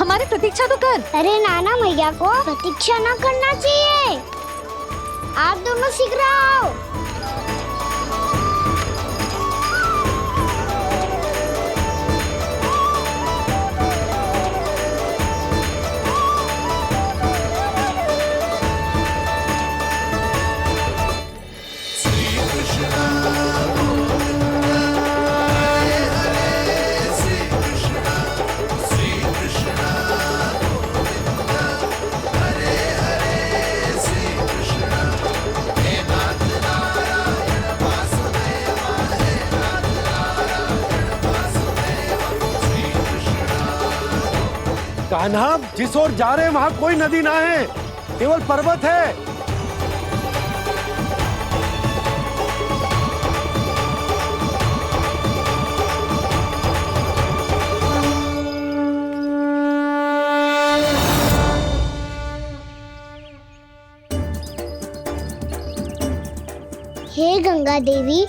Speaker 6: हमारी प्रतीक्षा तो कर।
Speaker 3: अरे नाना, मैया को प्रतीक्षा न करना चाहिए। आप दोनों सीख रहे हो।
Speaker 4: कान्हा, जिस ओर जा रहे हैं वहां कोई नदी ना है, केवल पर्वत है।
Speaker 3: हे गंगा देवी,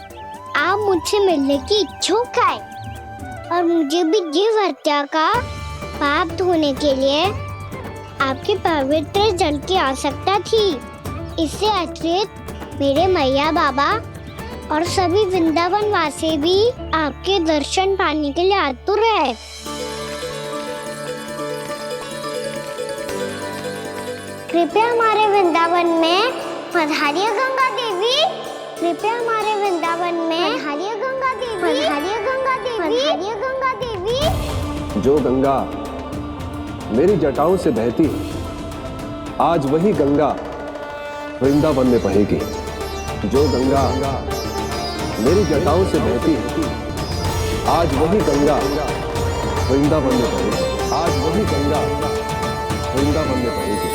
Speaker 3: आप मुझसे मिलने की इच्छुक है और मुझे भी जीव हत्या का पाप धोने के लिए आपके पवित्र जल की आवश्यकता थी। इससे अतिरिक्त मेरे मैया बाबा और सभी वृंदावन वासी भी आपके दर्शन पाने के लिए आतुर है। कृपया हमारे वृंदावन में पधारिए गंगा देवी। कृपया हमारे वृंदावन में पधारिए गंगा देवी। पधारिए गंगा देवी। पधारिए गंगा देवी।
Speaker 11: जो गंगा मेरी जटाओं से बहती है, आज वही गंगा वृंदावन में बहेगी। जो गंगा मेरी जटाओं से बहती है, आज वही गंगा वृंदावन में बहेगी। आज वही गंगा वृंदावन में बहेगी।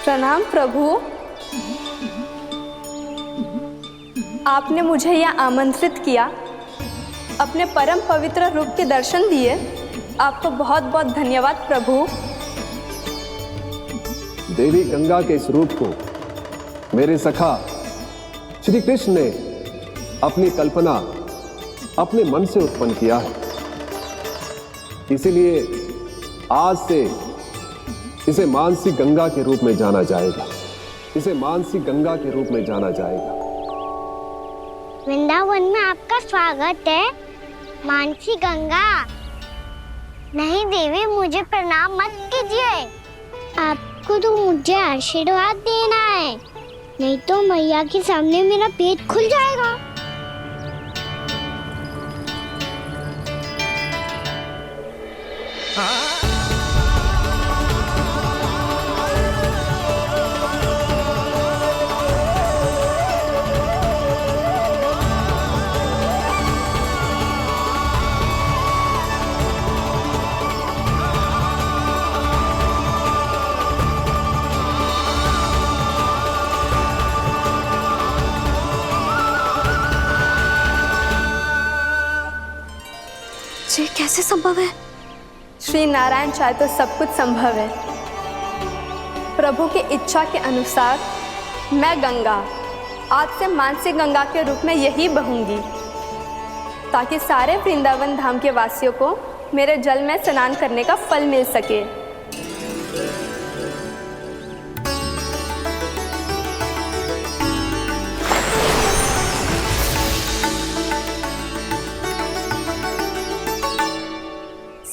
Speaker 10: प्रणाम प्रभु, आपने मुझे यहाँ आमंत्रित किया, अपने परम पवित्र रूप के दर्शन दिए। आपको बहुत बहुत धन्यवाद प्रभु।
Speaker 11: देवी गंगा के इस रूप को मेरे सखा श्री कृष्ण ने अपनी कल्पना अपने मन से उत्पन्न किया है। इसीलिए आज से इसे मानसी गंगा के रूप में जाना जाएगा। इसे मानसी गंगा के रूप में जाना जाएगा।
Speaker 3: वृंदावन में आपका स्वागत है मानसी गंगा। नहीं देवी, मुझे प्रणाम मत कीजिए। आपको तो मुझे आशीर्वाद देना है, नहीं तो मैया के सामने मेरा पेट खुल जाएगा।
Speaker 6: ये कैसे संभव है?
Speaker 10: श्री नारायण चाहे तो सब कुछ संभव है। प्रभु की इच्छा के अनुसार मैं गंगा आज से मानसी गंगा के रूप में यही बहूंगी, ताकि सारे वृंदावन धाम के वासियों को मेरे जल में स्नान करने का फल मिल सके।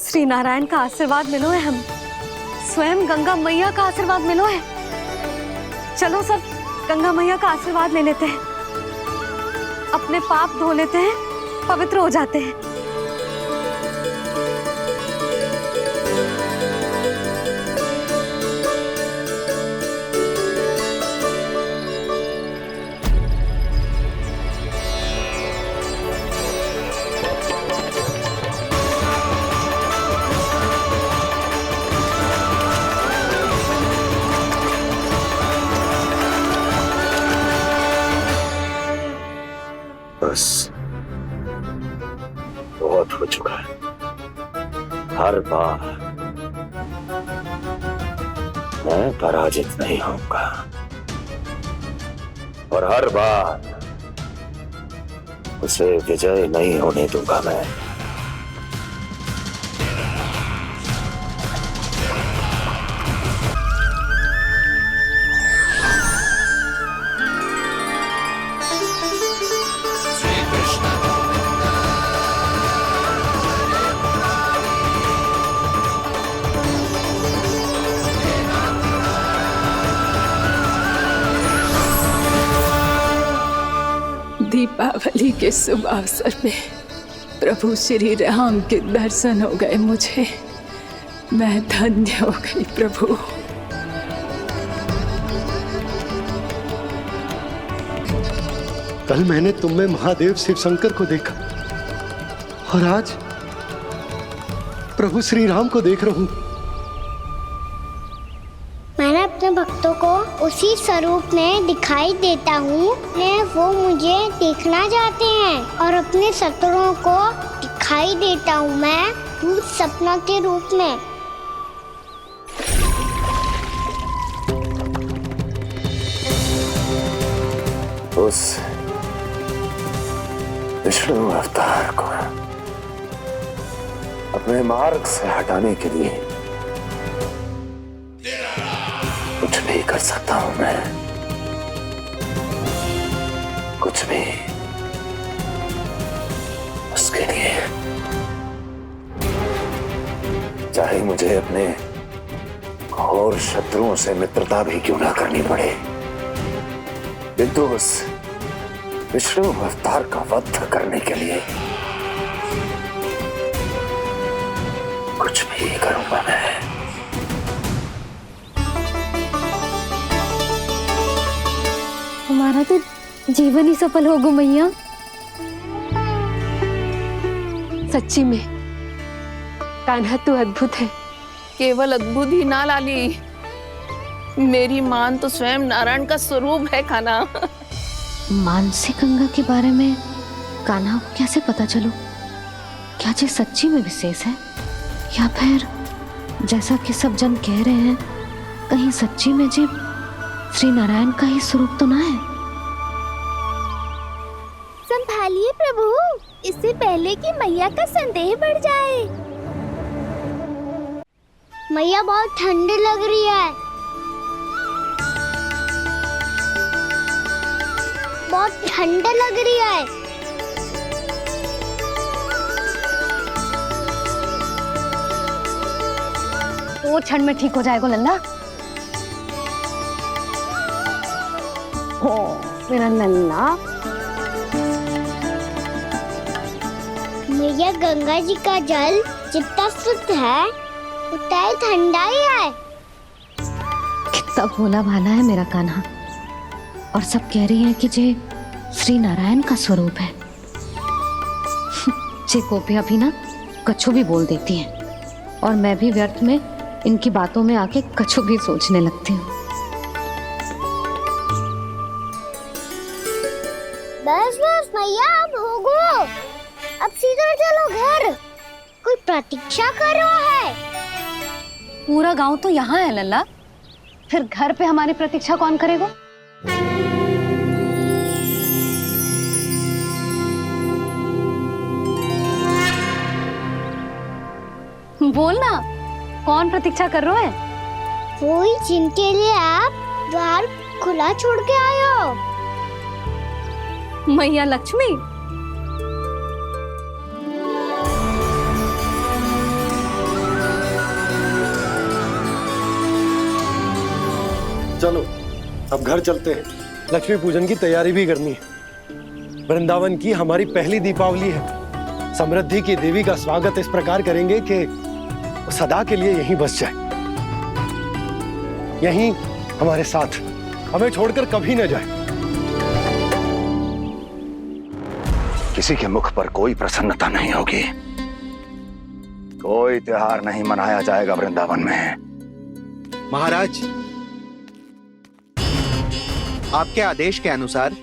Speaker 6: श्री नारायण का आशीर्वाद मिलो है, हम स्वयं गंगा मैया का आशीर्वाद मिलो है। चलो सब गंगा मैया का आशीर्वाद ले लेते हैं, अपने पाप धो लेते हैं, पवित्र हो जाते हैं।
Speaker 9: बस बहुत हो चुका है। हर बार मैं पराजित नहीं होऊंगा और हर बार उसे विजय नहीं होने दूंगा मैं।
Speaker 12: दीपावली के शुभ अवसर पे प्रभु श्री राम के दर्शन हो गए मुझे। मैं धन्य हो गई प्रभु।
Speaker 4: कल मैंने तुम में महादेव शिव शंकर को देखा और आज प्रभु श्री राम को देख रहा हूं।
Speaker 3: मैंने अपने भक्तों को उसी स्वरूप में दिखाई देता हूँ, वो मुझे देखना चाहते हैं और अपने शत्रुओं को दिखाई देता हूँ मैं भूत सपना के रूप में।
Speaker 9: उस विष्णु अवतार को अपने मार्ग से हटाने के लिए कुछ भी कर सकता हूं मैं, कुछ भी। उसके लिए चाहे मुझे अपने घोर शत्रुओं से मित्रता भी क्यों ना करनी पड़े, किंतु उस विष्णु अवतार का वध करने के लिए कुछ भी करूंगा मैं।
Speaker 6: हमारा तो जीवन ही सफल होगा मैया।
Speaker 18: सच्ची में कान्हा तू अद्भुत है। केवल अद्भुत ही ना लाली, मेरी मान तो स्वयं नारायण का स्वरूप है कान्हा।
Speaker 6: मानसी गंगा के बारे में कान्हा को कैसे पता चलो? क्या ये सच्ची में विशेष है या फिर जैसा कि सब जन कह रहे हैं, कहीं सच्ची में जी श्री नारायण का ही स्वरूप तो ना है?
Speaker 7: संभालिए प्रभु, इससे पहले कि मैया का संदेह बढ़ जाए। मैया बहुत ठंडी लग रही है, बहुत ठंड लग रही है।
Speaker 6: वो क्षण में ठीक हो जाएगा लल्ला। ओ मेरा लल्ला।
Speaker 3: मैया गंगा जी का जल जितना शुद्ध है उतना ही ठंडा ही है।
Speaker 6: कितना भोला भाला है मेरा कान्हा। और सब कह रही हैं कि जे श्री नारायण का स्वरूप है। जे गोपियां भी ना कछु भी बोल देती हैं और मैं भी व्यर्थ में इनकी बातों में आके कछु भी सोचने लगती हूँ।
Speaker 3: बस बस मैया, अब होगो, अब सीधा चलो घर। कोई प्रतीक्षा कर रहा है।
Speaker 6: पूरा गांव तो यहाँ है लल्ला, फिर घर पे हमारी प्रतीक्षा कौन करेगा? बोल ना, कौन प्रतीक्षा कर रहे है?
Speaker 3: वही जिनके लिए आप द्वार खुला छोड़ के आए हो।
Speaker 6: मैया लक्ष्मी।
Speaker 4: चलो अब घर चलते हैं। लक्ष्मी पूजन की तैयारी भी करनी है। वृंदावन की हमारी पहली दीपावली है। समृद्धि की देवी का स्वागत इस प्रकार करेंगे कि वो सदा के लिए यहीं बस जाए, यहीं हमारे साथ, हमें छोड़कर कभी न जाए।
Speaker 9: किसी के मुख पर कोई प्रसन्नता नहीं होगी, कोई त्योहार नहीं मनाया जाएगा वृंदावन में।
Speaker 15: महाराज, आपके आदेश के अनुसार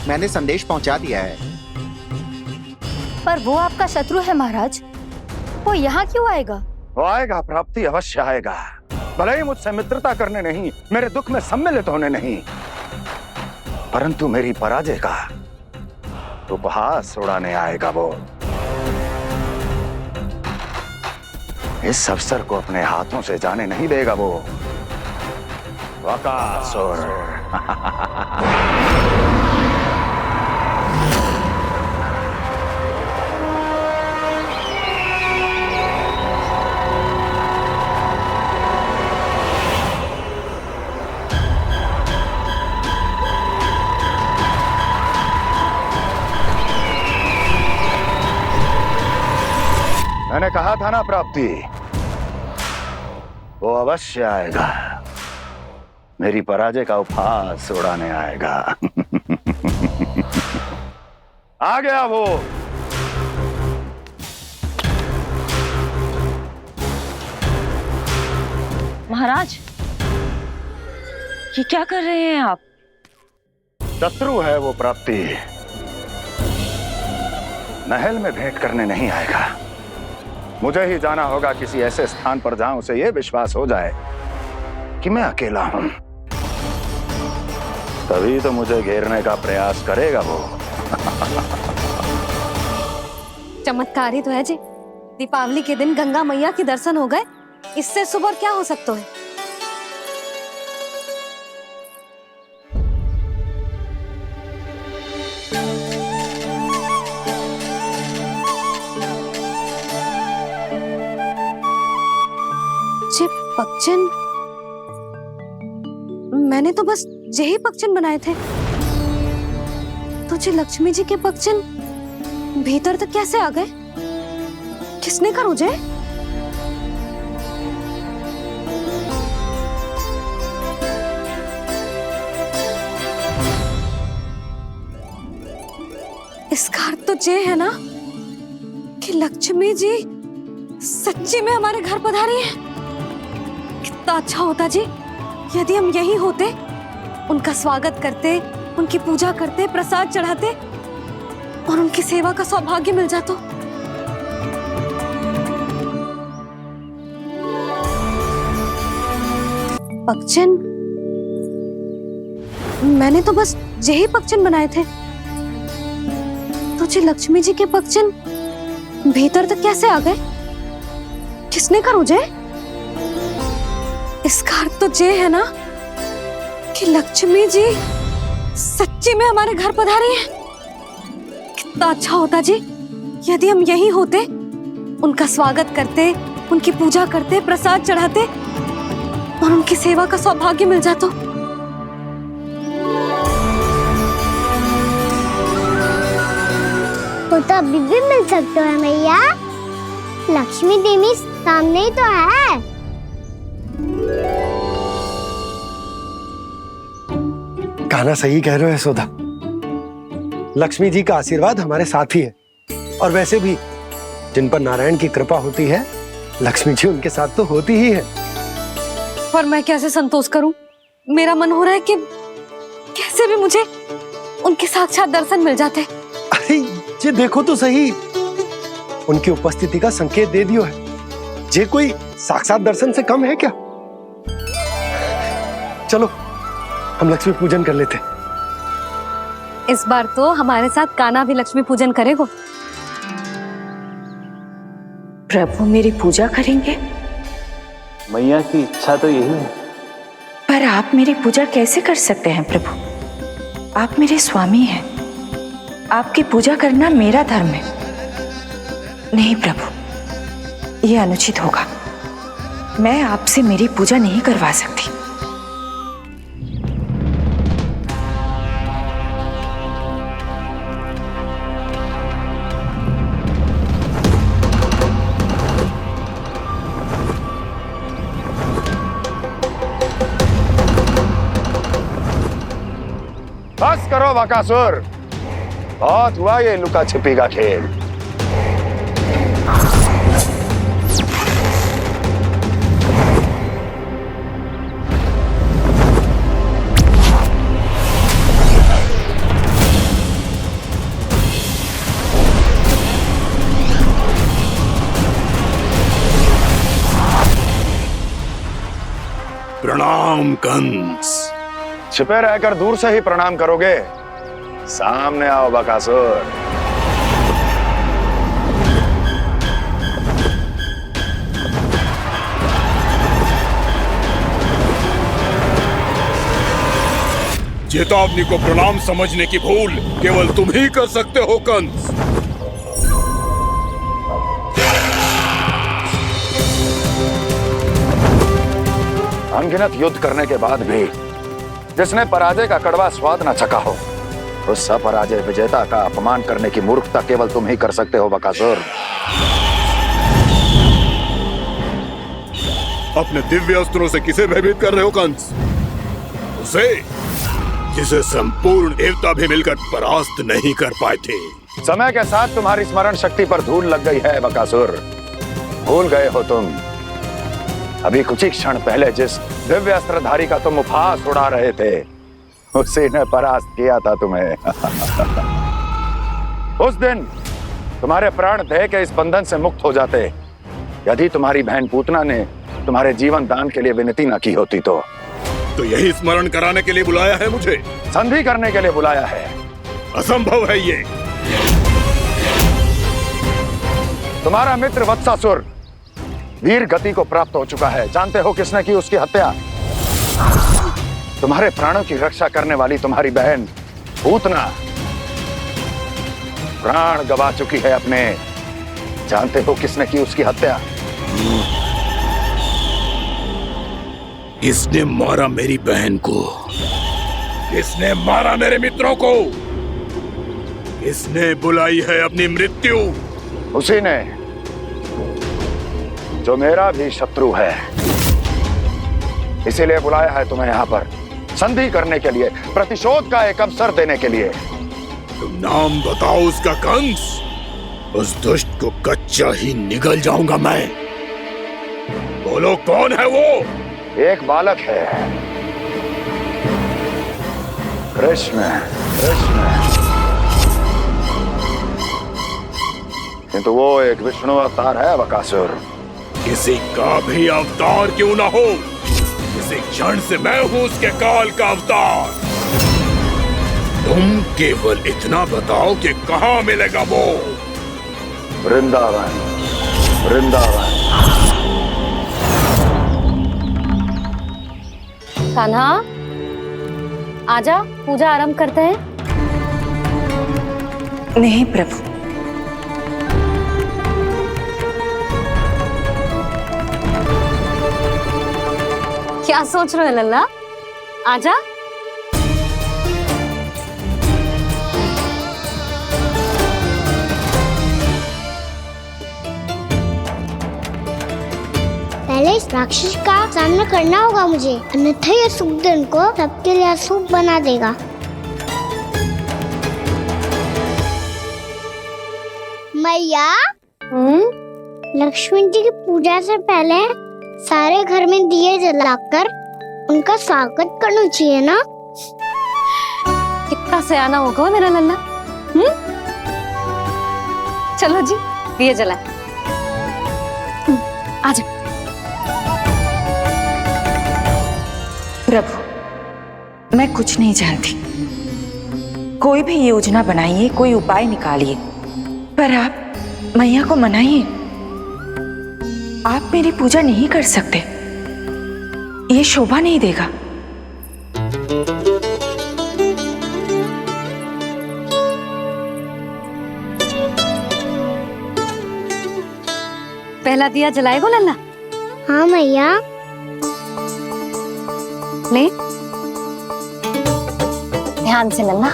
Speaker 15: मैंने संदेश पहुंचा दिया है।
Speaker 10: पर वो आपका शत्रु है महाराज, वो यहाँ क्यों आएगा?
Speaker 9: वो आएगा, प्राप्ति अवश्य आएगा। भले ही मुझसे मित्रता करने नहीं, मेरे दुख में सम्मिलित होने नहीं, परंतु मेरी पराजय का उपहास उड़ाने आएगा वो। इस अवसर को अपने हाथों से जाने नहीं देगा वो। वकासुर। मैंने कहा था ना प्राप्ति, वो अवश्य आएगा, मेरी पराजय का उपहास उड़ाने आएगा। आ गया वो।
Speaker 16: महाराज, ये क्या कर रहे हैं आप?
Speaker 9: शत्रु है वो प्राप्ति, महल में भेंट करने नहीं आएगा। मुझे ही जाना होगा किसी ऐसे स्थान पर जहां उसे यह विश्वास हो जाए कि मैं अकेला हूं, तभी तो मुझे घेरने का प्रयास करेगा वो।
Speaker 6: चमत्कारी तो है जी, दीपावली के दिन गंगा मैया के दर्शन हो गए, इससे शुभ और क्या हो सकता है? जे पक्षिन, मैंने तो बस यही पक्षिन बनाए थे, तो जे लक्ष्मी जी के पक्षिन भीतर तक कैसे आ गए? किसने कर मुझे? इसका अर्थ तो ये है ना कि लक्ष्मी जी सच्ची में हमारे घर पधारी है। कितना अच्छा होता जी यदि हम यही होते, उनका स्वागत करते, उनकी पूजा करते, प्रसाद चढ़ाते और उनकी सेवा का सौभाग्य मिल जाता। पक्षिन, मैंने तो बस यही पक्षिन बनाए थे, तो जी लक्ष्मी जी के पक्षिन भीतर तक कैसे आ गए? किसने कर मुझे? इसका अर्थ तो ये है ना कि लक्ष्मी जी सच्ची में हमारे घर पधारी है। कितना अच्छा होता जी यदि हम यही होते, उनका स्वागत करते, उनकी पूजा करते, प्रसाद चढ़ाते और उनकी सेवा का सौभाग्य मिल जाता।
Speaker 3: वो तो अभी भी मिल सकते हैं मैया, लक्ष्मी देवी सामने ही तो है।
Speaker 4: कहना सही कह रहे हो यशोदा, लक्ष्मी जी का आशीर्वाद हमारे साथ ही है, और वैसे भी जिन पर नारायण की कृपा होती है, लक्ष्मी जी उनके साथ तो होती ही है।
Speaker 6: पर मैं कैसे संतोष करूं? मेरा मन हो रहा है कि कैसे भी मुझे उनके साक्षात दर्शन मिल जाते।
Speaker 4: अरे ये देखो तो सही, उनकी उपस्थिति का संकेत दे दियो है। ये कोई साक्षात दर्शन से कम है क्या? चलो हम लक्ष्मी पूजन कर लेते।
Speaker 6: इस बार तो हमारे साथ कान्हा भी लक्ष्मी पूजन करेगा।
Speaker 16: प्रभु मेरी पूजा करेंगे?
Speaker 8: मैया की इच्छा तो यही है।
Speaker 16: पर आप मेरी पूजा कैसे कर सकते हैं प्रभु? आप मेरे स्वामी हैं। आपकी पूजा करना मेरा धर्म है। नहीं प्रभु, यह अनुचित होगा। मैं आपसे मेरी पूजा नहीं करवा सकती।
Speaker 9: बस करो बकासुर, बहुत हुआ ये लुका छिपी का खेल।
Speaker 11: प्रणाम कंस।
Speaker 9: छिपे रहकर दूर से ही प्रणाम करोगे? सामने आओ बकासुर।
Speaker 11: चेतावनी को प्रणाम समझने की भूल केवल तुम ही कर सकते हो कंस।
Speaker 9: अनगिनत युद्ध करने के बाद भी जिसने पराजय का कड़वा स्वाद न चखा हो, उस अपराजय विजेता का अपमान करने की मूर्खता केवल तुम ही कर सकते हो बकासुर।
Speaker 11: अपने दिव्य अस्त्रों से किसे भयभीत कर रहे हो कंस? उसे जिसे संपूर्ण देवता भी मिलकर परास्त नहीं कर पाए थे।
Speaker 9: समय के साथ तुम्हारी स्मरण शक्ति पर धूल लग गई है बकासुर। भूल गए हो तुम अभी कुछ ही क्षण पहले जिस दिव्य अस्त्रधारी का तुम उपहास उड़ा रहे थे, उसी ने परास्त किया था तुम्हें। उस दिन तुम्हारे प्राण देह के इस बंधन से मुक्त हो जाते यदि तुम्हारी बहन पूतना ने तुम्हारे जीवन दान के लिए विनती न की होती तो
Speaker 11: यही स्मरण कराने के लिए बुलाया है मुझे?
Speaker 9: संधि करने के लिए बुलाया है।
Speaker 11: असंभव है ये।
Speaker 9: तुम्हारा मित्र वत्सासुर वीर गति को प्राप्त हो चुका है। जानते हो किसने की उसकी हत्या? तुम्हारे प्राणों की रक्षा करने वाली तुम्हारी बहन पूतना प्राण गवा चुकी है अपने। जानते हो किसने की उसकी हत्या?
Speaker 11: किसने मारा मेरी बहन को? किसने मारा मेरे मित्रों को? किसने बुलाई है अपनी मृत्यु?
Speaker 9: उसी ने जो मेरा भी शत्रु है। इसीलिए बुलाया है तुम्हें यहाँ पर संधि करने के लिए, प्रतिशोध का एक अवसर देने के लिए।
Speaker 11: तुम नाम बताओ उसका कंस। उस दुष्ट को कच्चा ही निगल जाऊंगा मैं। बोलो कौन है वो?
Speaker 9: एक बालक है, कृष्ण। किंतु वो एक विष्णु अवतार है बकासुर।
Speaker 11: किसी का भी अवतार क्यों ना हो, इसी क्षण से मैं हूं उसके काल का अवतार। तुम केवल इतना बताओ कि कहां मिलेगा वो?
Speaker 9: वृंदावन।
Speaker 6: कान्हा, आजा, पूजा आरंभ करते हैं।
Speaker 16: नहीं प्रभु,
Speaker 6: क्या सोच रहे हो लल्ला? आजा।
Speaker 3: पहले इस राक्षस का सामना करना होगा मुझे, अन्यथा ये शुभ दिन को सबके लिए अशुभ बना देगा। मैया, लक्ष्मी जी की पूजा से पहले सारे घर में दिए जलाकर उनका स्वागत करना चाहिए ना?
Speaker 6: कितना सयाना होगा मेरा लल्ला। चलो जी, दिए जलाए।
Speaker 16: प्रभु, मैं कुछ नहीं जानती। कोई भी योजना बनाइए, कोई उपाय निकालिए, पर आप मैया को मनाइए। आप मेरी पूजा नहीं कर सकते, ये शोभा नहीं देगा।
Speaker 6: पहला दिया जलाएगो लल्ला?
Speaker 3: हाँ मैया।
Speaker 6: ले, ध्यान से लल्ला।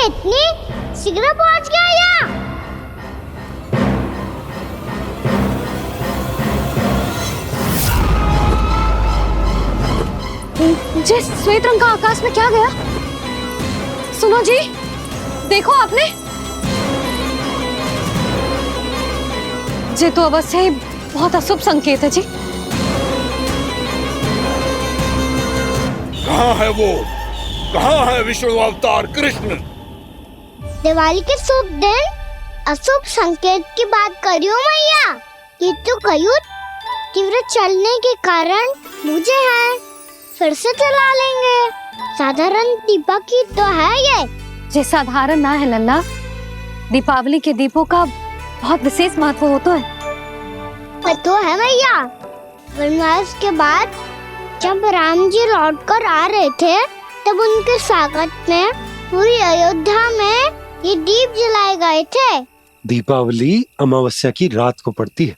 Speaker 3: इतनी शीघ्र पहुंच गया यहाँ?
Speaker 6: जे श्वेत रंग का आकाश में क्या गया? सुनो जी, देखो आपने, जे तो अवश्य ही बहुत अशुभ संकेत है जी।
Speaker 9: कहाँ है वो? कहाँ है विष्णु अवतार कृष्ण?
Speaker 3: दिवाली के शुभ दिन अशुभ संकेत की बात करियो मैया। ये तो कयूत तीव्र चलने के कारण मुझे है, फिर से चला लेंगे। साधारण दीपक ही तो है ये
Speaker 6: साधारण ना है लल्ला, दीपावली के दीपों का बहुत विशेष महत्व होता है।
Speaker 3: तो है भैया, वनवास के बाद जब राम जी लौट कर आ रहे थे तब उनके स्वागत में पूरी अयोध्या में ये दीप जलाए गए थे।
Speaker 4: दीपावली अमावस्या की रात को पड़ती है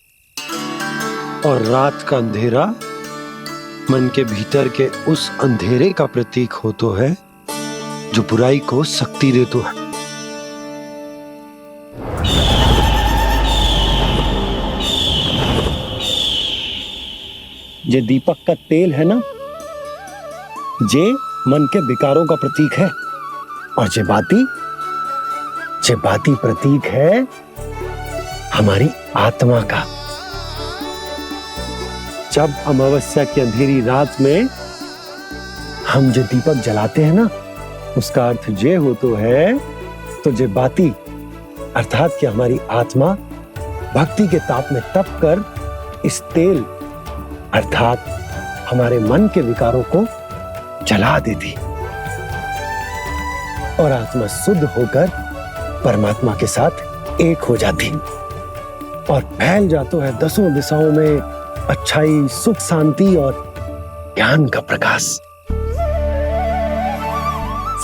Speaker 4: और रात का अंधेरा मन के भीतर के उस अंधेरे का प्रतीक हो तो है जो बुराई को शक्ति दे तो है। ये दीपक का तेल है ना, जे मन के विकारों का प्रतीक है, और जे बाती प्रतीक है हमारी आत्मा का। जब अमावस्या की अंधेरी रात में हम जो दीपक जलाते हैं ना, उसका अर्थ ये हो तो है, तो जे बाती अर्थात कि हमारी आत्मा भक्ति के ताप में तप कर इस तेल अर्थात हमारे मन के विकारों को जला देती और आत्मा शुद्ध होकर परमात्मा के साथ एक हो जाती और फैल जाता है दसों दिशाओं में अच्छाई, सुख, शांति और ज्ञान का प्रकाश।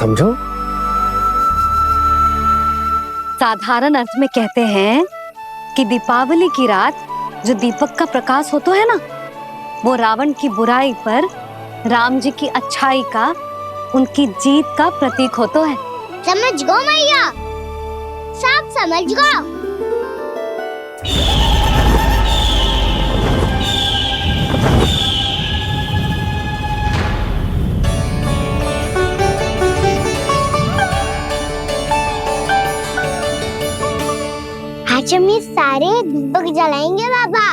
Speaker 4: समझो?
Speaker 6: साधारण अर्थ में कहते हैं कि दीपावली की रात जो दीपक का प्रकाश होता है ना, वो रावण की बुराई पर राम जी की अच्छाई का, उनकी जीत का प्रतीक होता है।
Speaker 3: समझ गो मैया, सब समझ गो। आज हम ये सारे दीपक जलाएंगे बाबा,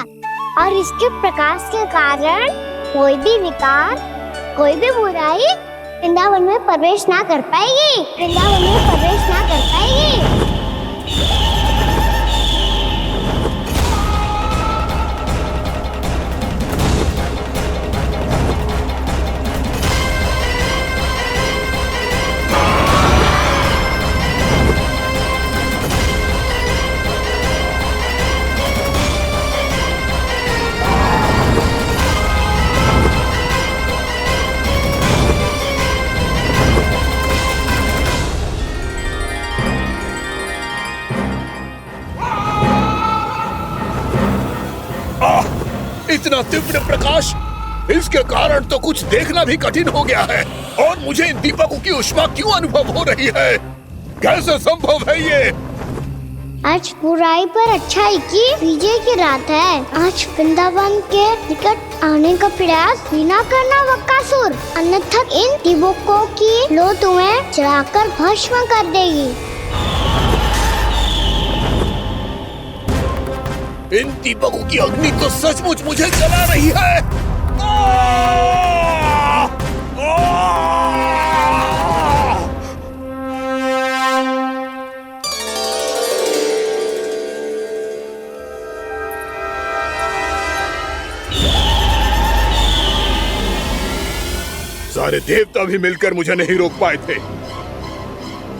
Speaker 3: और इसके प्रकाश के कारण कोई भी विकार, कोई भी बुराई वृंदावन में प्रवेश ना कर पाएगी, वृंदावन में प्रवेश ना कर पाएगी।
Speaker 9: इतना तीव्र प्रकाश, इसके कारण तो कुछ देखना भी कठिन हो गया है। और मुझे इन दीपकों की ऊष्मा क्यों अनुभव हो रही है? कैसे संभव है ये?
Speaker 3: आज बुराई पर अच्छाई की विजय की रात है। आज वृंदावन के निकट आने का प्रयास भी ना करना बक्कासुर, अन्यथा इन दीपकों की लो तुम्हें जलाकर भस्म कर देगी।
Speaker 9: इन दीपकों की अग्नि तो सचमुच मुझे जला रही है। सारे देवता भी मिलकर मुझे नहीं रोक पाए थे।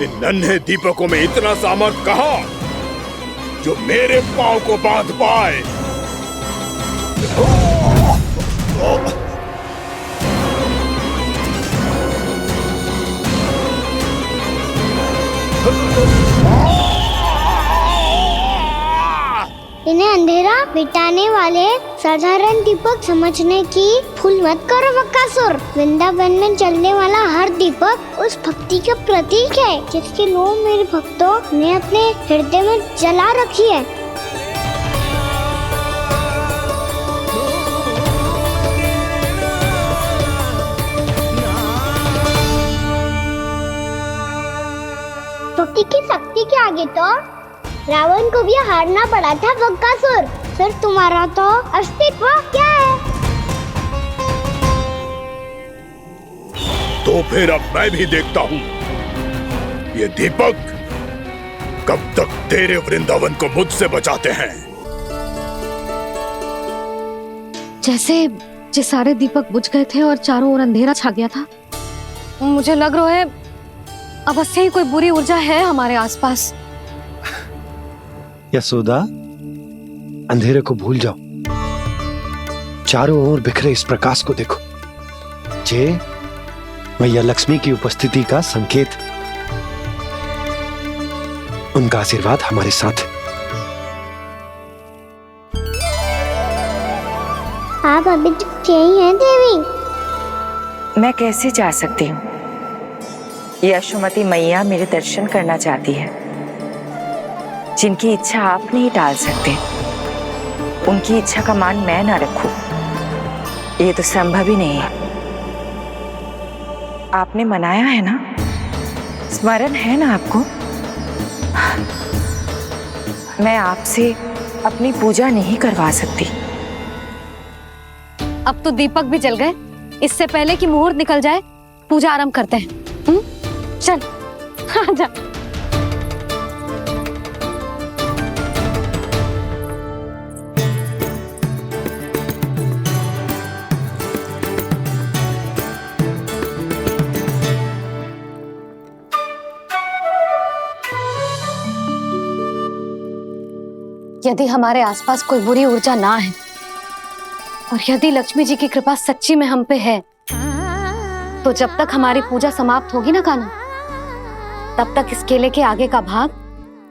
Speaker 9: इन नन्हे दीपकों में इतना सामर्थ कहां जो मेरे पांव को बांध पाए।
Speaker 3: इन्हें अंधेरा मिटाने वाले साधारण दीपक समझने की भूल मत करो बक्कासुर। वृंदावन में जलने वाला हर दीपक उस भक्ति का प्रतीक है जिसकी लो मेरे भक्तों ने अपने हृदय में जला रखी है। भक्ति की शक्ति के आगे तो रावण को भी हारना पड़ा था बक्कासुर। फिर तुम्हारा तो अस्तित्व क्या है?
Speaker 9: तो फिर अब मैं भी देखता हूँ ये दीपक कब तक तेरे वृंदावन को मुझसे बचाते हैं।
Speaker 6: जैसे ये सारे दीपक बुझ गए थे और चारों ओर अंधेरा छा गया था, मुझे लग रहा है अवश्य ही कोई बुरी ऊर्जा है हमारे आसपास।
Speaker 4: यशोदा, अंधेरे को भूल जाओ, चारों ओर बिखरे इस प्रकाश को देखो। जे मैया लक्ष्मी की उपस्थिति का संकेत, उनका आशीर्वाद हमारे साथ है।
Speaker 3: आप अभी तक यही हैं देवी?
Speaker 16: मैं कैसे जा सकती हूँ? यशोमती मैया मेरे दर्शन करना चाहती है। जिनकी इच्छा आप नहीं टाल सकते, उनकी इच्छा का मान मैं ना रखूं, ये तो संभव ही नहीं है। आपने मनाया है ना, स्मरण है ना आपको? मैं आपसे अपनी पूजा नहीं करवा सकती।
Speaker 6: अब तो दीपक भी जल गए, इससे पहले कि मुहूर्त निकल जाए पूजा आरंभ करते हैं। चल आजा। यदि हमारे आसपास कोई बुरी ऊर्जा ना है और यदि लक्ष्मी जी की कृपा सच्ची में हम पे है, तो जब तक हमारी पूजा समाप्त होगी ना कान्हा, तब तक इस केले के आगे का भाग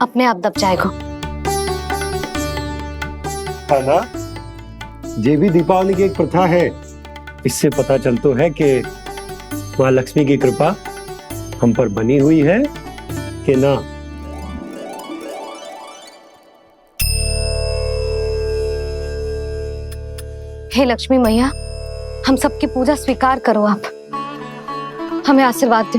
Speaker 6: अपने आप दब जाएगा।
Speaker 4: है ना? ये भी दीपावली की एक प्रथा है। इससे पता चलता है कि माँ लक्ष्मी की कृपा हम पर बनी हुई है कि ना।
Speaker 6: हे लक्ष्मी मैया, हम सबकी पूजा स्वीकार करो, आप हमें आशीर्वाद दो।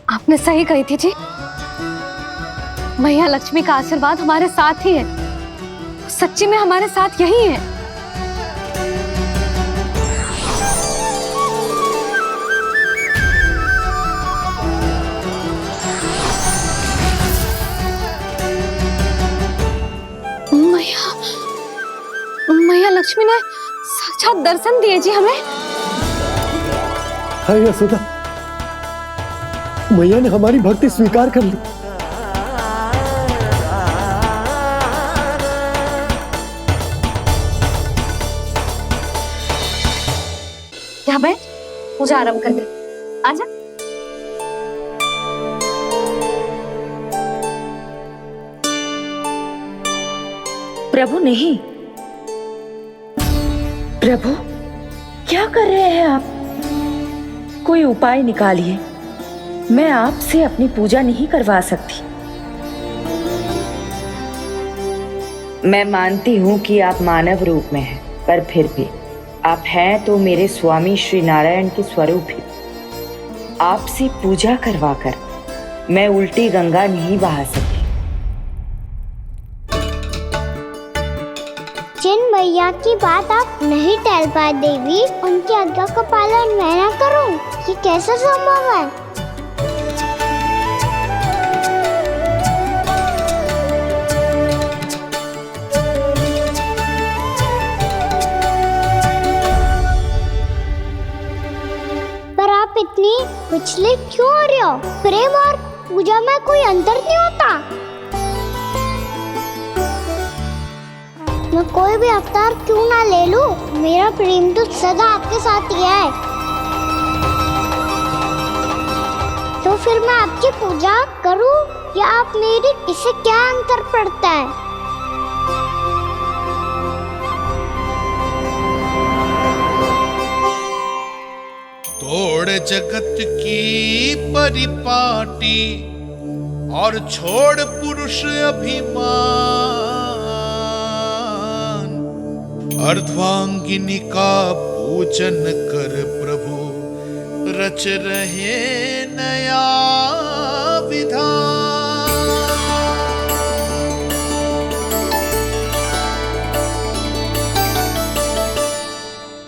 Speaker 6: आपने सही कही थी जी, मैया लक्ष्मी का आशीर्वाद हमारे साथ ही है, सच्ची में हमारे साथ यही है। मैया लक्ष्मी ने साक्षात दर्शन दिए जी हमें।
Speaker 4: हाय यशोदा, मैया ने हमारी भक्ति स्वीकार कर ली।
Speaker 6: यहाँ बैठ, पूजा आरंभ कर दे। आजा।
Speaker 16: प्रभु नहीं, प्रभु क्या कर रहे हैं आप? कोई उपाय निकालिए, मैं आपसे अपनी पूजा नहीं करवा सकती। मैं मानती हूँ कि आप मानव रूप में हैं, पर फिर भी आप हैं तो मेरे स्वामी श्री नारायण के स्वरूप ही। आपसे पूजा करवाकर मैं उल्टी गंगा नहीं बहा सकती।
Speaker 3: जिन भैया की बात आप नहीं टल पाए देवी, उनकी आज्ञा का पालन मैं ना करूं, ये कैसा संभव है? पर आप इतनी विचलित क्यों हो रहे हो? प्रेम और पूजा में कोई अंतर नहीं होता। मैं कोई भी अवतार क्यों ना ले लूं, मेरा प्रेम तो सदा आपके साथ ही है। तो फिर मैं आपकी पूजा करूं या आप मेरी? इससे क्या अंतर पड़ता है?
Speaker 17: तोड़ जगत की परिपाटी और छोड़ पुरुष अभिमान, अर्धांगिनी का पूजन कर प्रभु रच रहे नया विधान।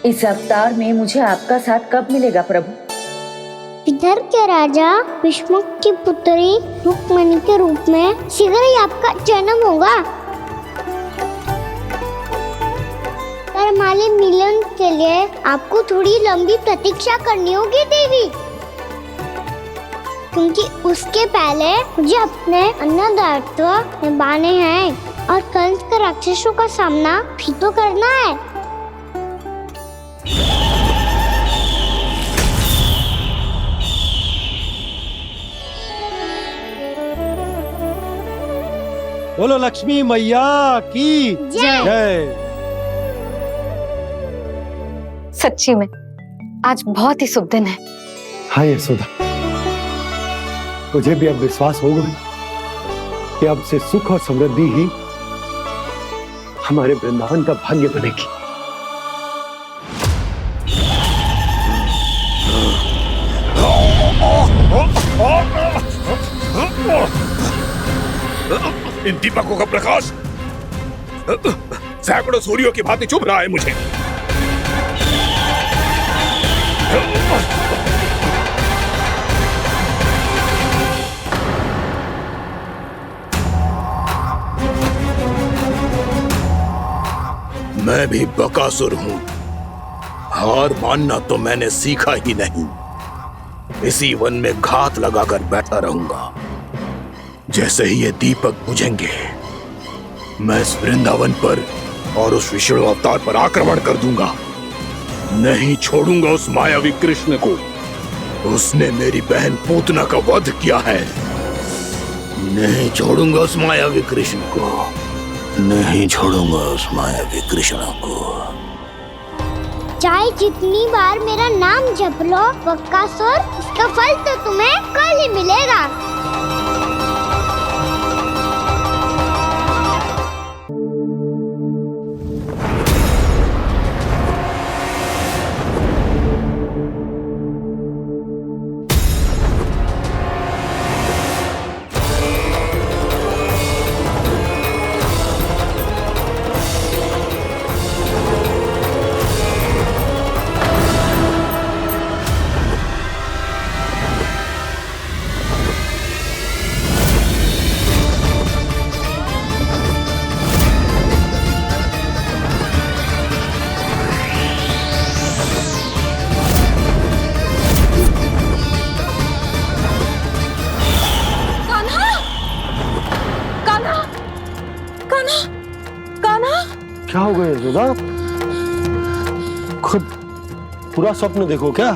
Speaker 16: इस अवतार में मुझे आपका साथ कब मिलेगा प्रभु?
Speaker 3: विदर्भ के राजा भीष्मक की पुत्री रुक्मणी के रूप में शीघ्र ही आपका जन्म होगा। हमारे मिलन के लिए आपको थोड़ी लंबी प्रतीक्षा करनी होगी देवी, क्योंकि उसके पहले मुझे अपने अन्य दायित्व निभाने हैं और कंस के राक्षसों का सामना भी तो करना है।
Speaker 4: बोलो लक्ष्मी मैया की जय।
Speaker 6: सच्ची में आज बहुत ही शुभ दिन है।
Speaker 4: हाँ यशोदा, मुझे भी अब विश्वास हो गया कि अब से सुख और समृद्धि ही हमारे वृंदावन का भाग्य बनेगी।
Speaker 9: इन दीपकों का प्रकाश सैकड़ों सूर्यों की भांति चुभ रहा है मुझे। मैं भी बकासुर हूं, हार मानना तो मैंने सीखा ही नहीं। इसी वन में घात लगाकर बैठा रहूंगा। जैसे ही ये दीपक बुझेंगे, मैं इस वृंदावन पर और उस विष्णु अवतार पर आक्रमण कर दूंगा। नहीं छोड़ूंगा उस मायावी कृष्ण को। उसने मेरी बहन पूतना का वध किया है। नहीं छोड़ूंगा उस मायावी कृष्ण को। नहीं छोड़ूंगा उस मायावी कृष्ण को।
Speaker 3: चाहे जितनी बार मेरा नाम जप लो बकासुर, इसका फल तो तुम्हें कल ही मिलेगा।
Speaker 4: क्या हो गया यशोदा? पूरा स्वप्न देखो क्या?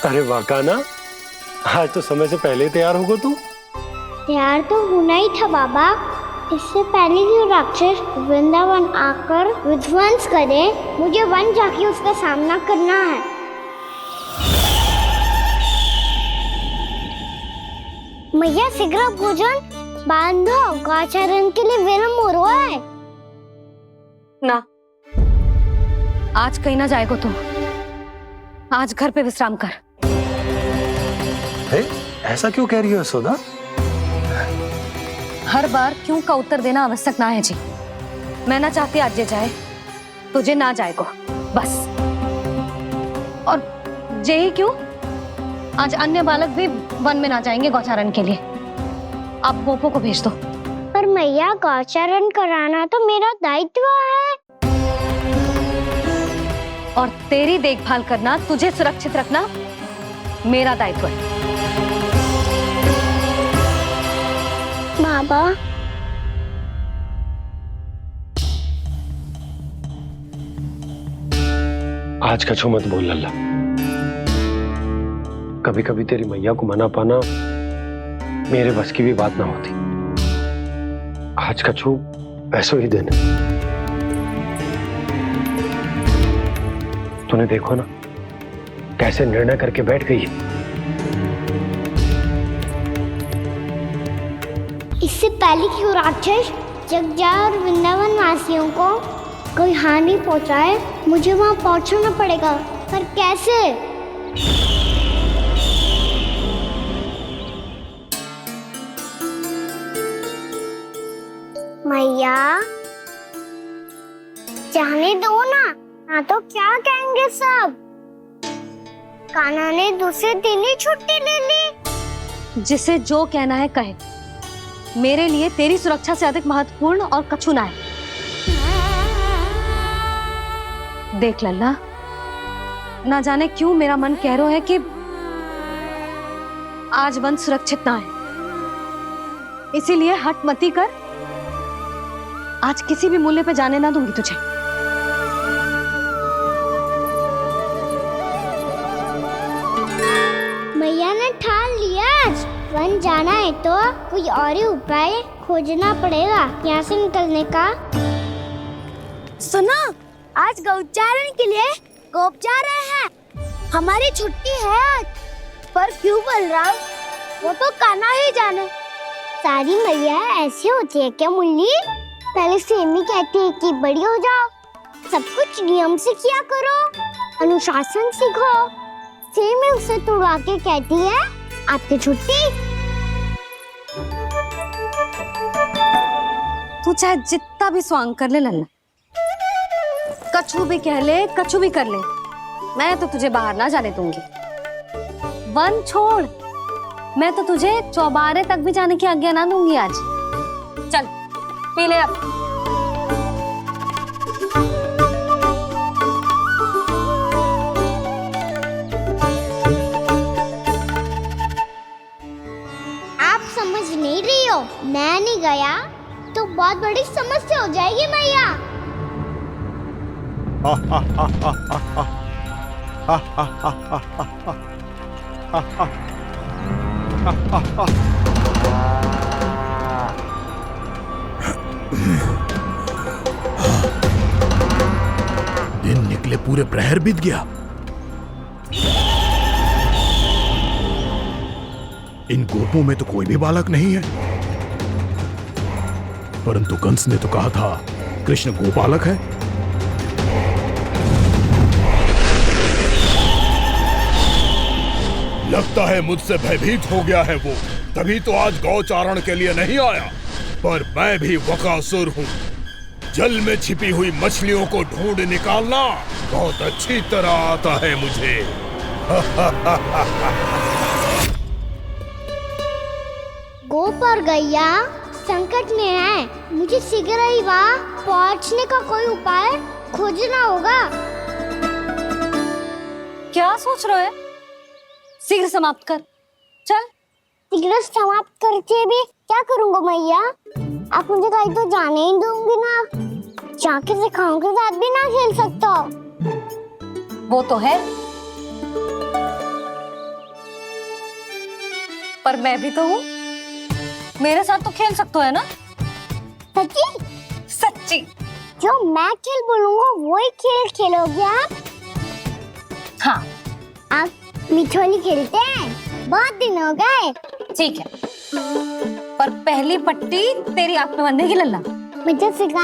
Speaker 4: अरे वाकाना, आज तो समय से पहले तैयार होगा तू।
Speaker 3: तैयार तो होना ही था बाबा। इससे पहले कि राक्षस वृंदावन आकर विध्वंस करे, मुझे वन जाके उसका सामना करना है। मैया शीघ्र भोजन बांधो, गौचरण के लिए विलंब हो रहा है।
Speaker 6: ना, आज कहीं ना जाएगा तू। आज घर पे विश्राम कर।
Speaker 4: ऐसा क्यों कह रही हो यशोदा?
Speaker 6: हर बार क्यों का उत्तर देना आवश्यक ना है जी। मैं ना चाहती आज ये जाए, तुझे ना जाएगा बस। और यही क्यों, आज अन्य बालक भी वन में ना जाएंगे गौचारण के लिए। आप गोपो को भेज दो।
Speaker 3: पर मैया गौचरण कराना तो मेरा दायित्व है।
Speaker 6: और तेरी देखभाल करना, तुझे सुरक्षित रखना मेरा दायित्व है।
Speaker 3: बाबा,
Speaker 4: आज कछु मत बोल लल्ला। कभी कभी तेरी मैया को मना पाना मेरे बस की भी बात ना होती। आज कछु ऐसो ही दिन है। तूने देखो ना कैसे निर्णय करके बैठ गई है।
Speaker 3: इससे पहले कि वो राक्षस जगजा और वृंदावन वासियों को कोई हानि पहुंचाए, मुझे वहां पहुंचना पड़ेगा। पर कैसे? मैया, जाने दो ना तो क्या कहेंगे सब। कान्हा ने दूसरे दिन ही छुट्टी ले ली।
Speaker 6: जिसे जो कहना है कहे, मेरे लिए तेरी सुरक्षा से अधिक महत्वपूर्ण और कछु ना है। देख लल्ला, ना जाने क्यों मेरा मन कह रहा है कि आज वन सुरक्षित ना है। इसीलिए हट मती कर, आज किसी भी मूल्य पे जाने ना दूंगी तुझे।
Speaker 3: मैया ने ठान लिया, आज वन जाना है तो कोई और ही उपाय खोजना पड़ेगा यहाँ से निकलने का। सुनो, आज गौचारण के लिए गोप जा रहे हैं। हमारी छुट्टी है आज। पर क्यों बलराम? वो तो कान्हा ही जाने। सारी मैया ऐसी होती है क्या मुन्नी? पहले सेमी कहती है कि बड़ी हो जाओ, सब कुछ नियम से किया करो, अनुशासन सीखो। सेमी उसे तुड़वा के कहती है आपकी छुट्टी।
Speaker 6: तू चाहे जितना भी स्वांग कर ले लल्ला, कछु भी कह ले, कछु भी कर ले, मैं तो तुझे बाहर ना जाने दूंगी। वन छोड़, मैं तो तुझे चौबारे तक भी जाने की आज्ञा ना दूंगी आज। चल पी ले अब।
Speaker 3: आप समझ नहीं रही हो, मैं नहीं गया तो बहुत बड़ी समस्या हो जाएगी मैया।
Speaker 17: दिन निकले पूरे प्रहर बीत गया। इन गोपों में तो कोई भी बालक नहीं है, परंतु कंस ने तो कहा था कृष्ण गोपालक है। लगता है मुझसे भयभीत हो गया है वो, तभी तो आज गौचारण के लिए नहीं आया। पर मैं भी वकासुर हूँ। जल में छिपी हुई मछलियों को ढूंढ निकालना बहुत अच्छी तरह आता है मुझे।
Speaker 3: गोप और गैया संकट में है, मुझे शीघ्र ही वहाँ पहुँचने का कोई उपाय खोजना होगा।
Speaker 6: क्या सोच रहे हो? शीघ्र समाप्त कर, चल।
Speaker 3: शीघ्र समाप्त करके भी क्या करूँगा मैया? आप मुझे कहीं तो जाने ही दूंगी ना। जाके सिखाओं के साथ भी ना खेल सकता हो।
Speaker 6: वो तो है, पर मैं भी तो हूँ, मेरे साथ तो खेल सकते हो है ना?
Speaker 3: सच्ची?
Speaker 6: सच्ची।
Speaker 3: जो मैं खेल बोलूंगा वही खेल खेलोगे आप?
Speaker 6: हाँ।
Speaker 3: आप मिठोली खेलते हैं? बहुत दिन हो गए।
Speaker 6: ठीक है, पर पहली पट्टी तेरी आंख में बांधने की लल्ला।
Speaker 3: मुझे सिखा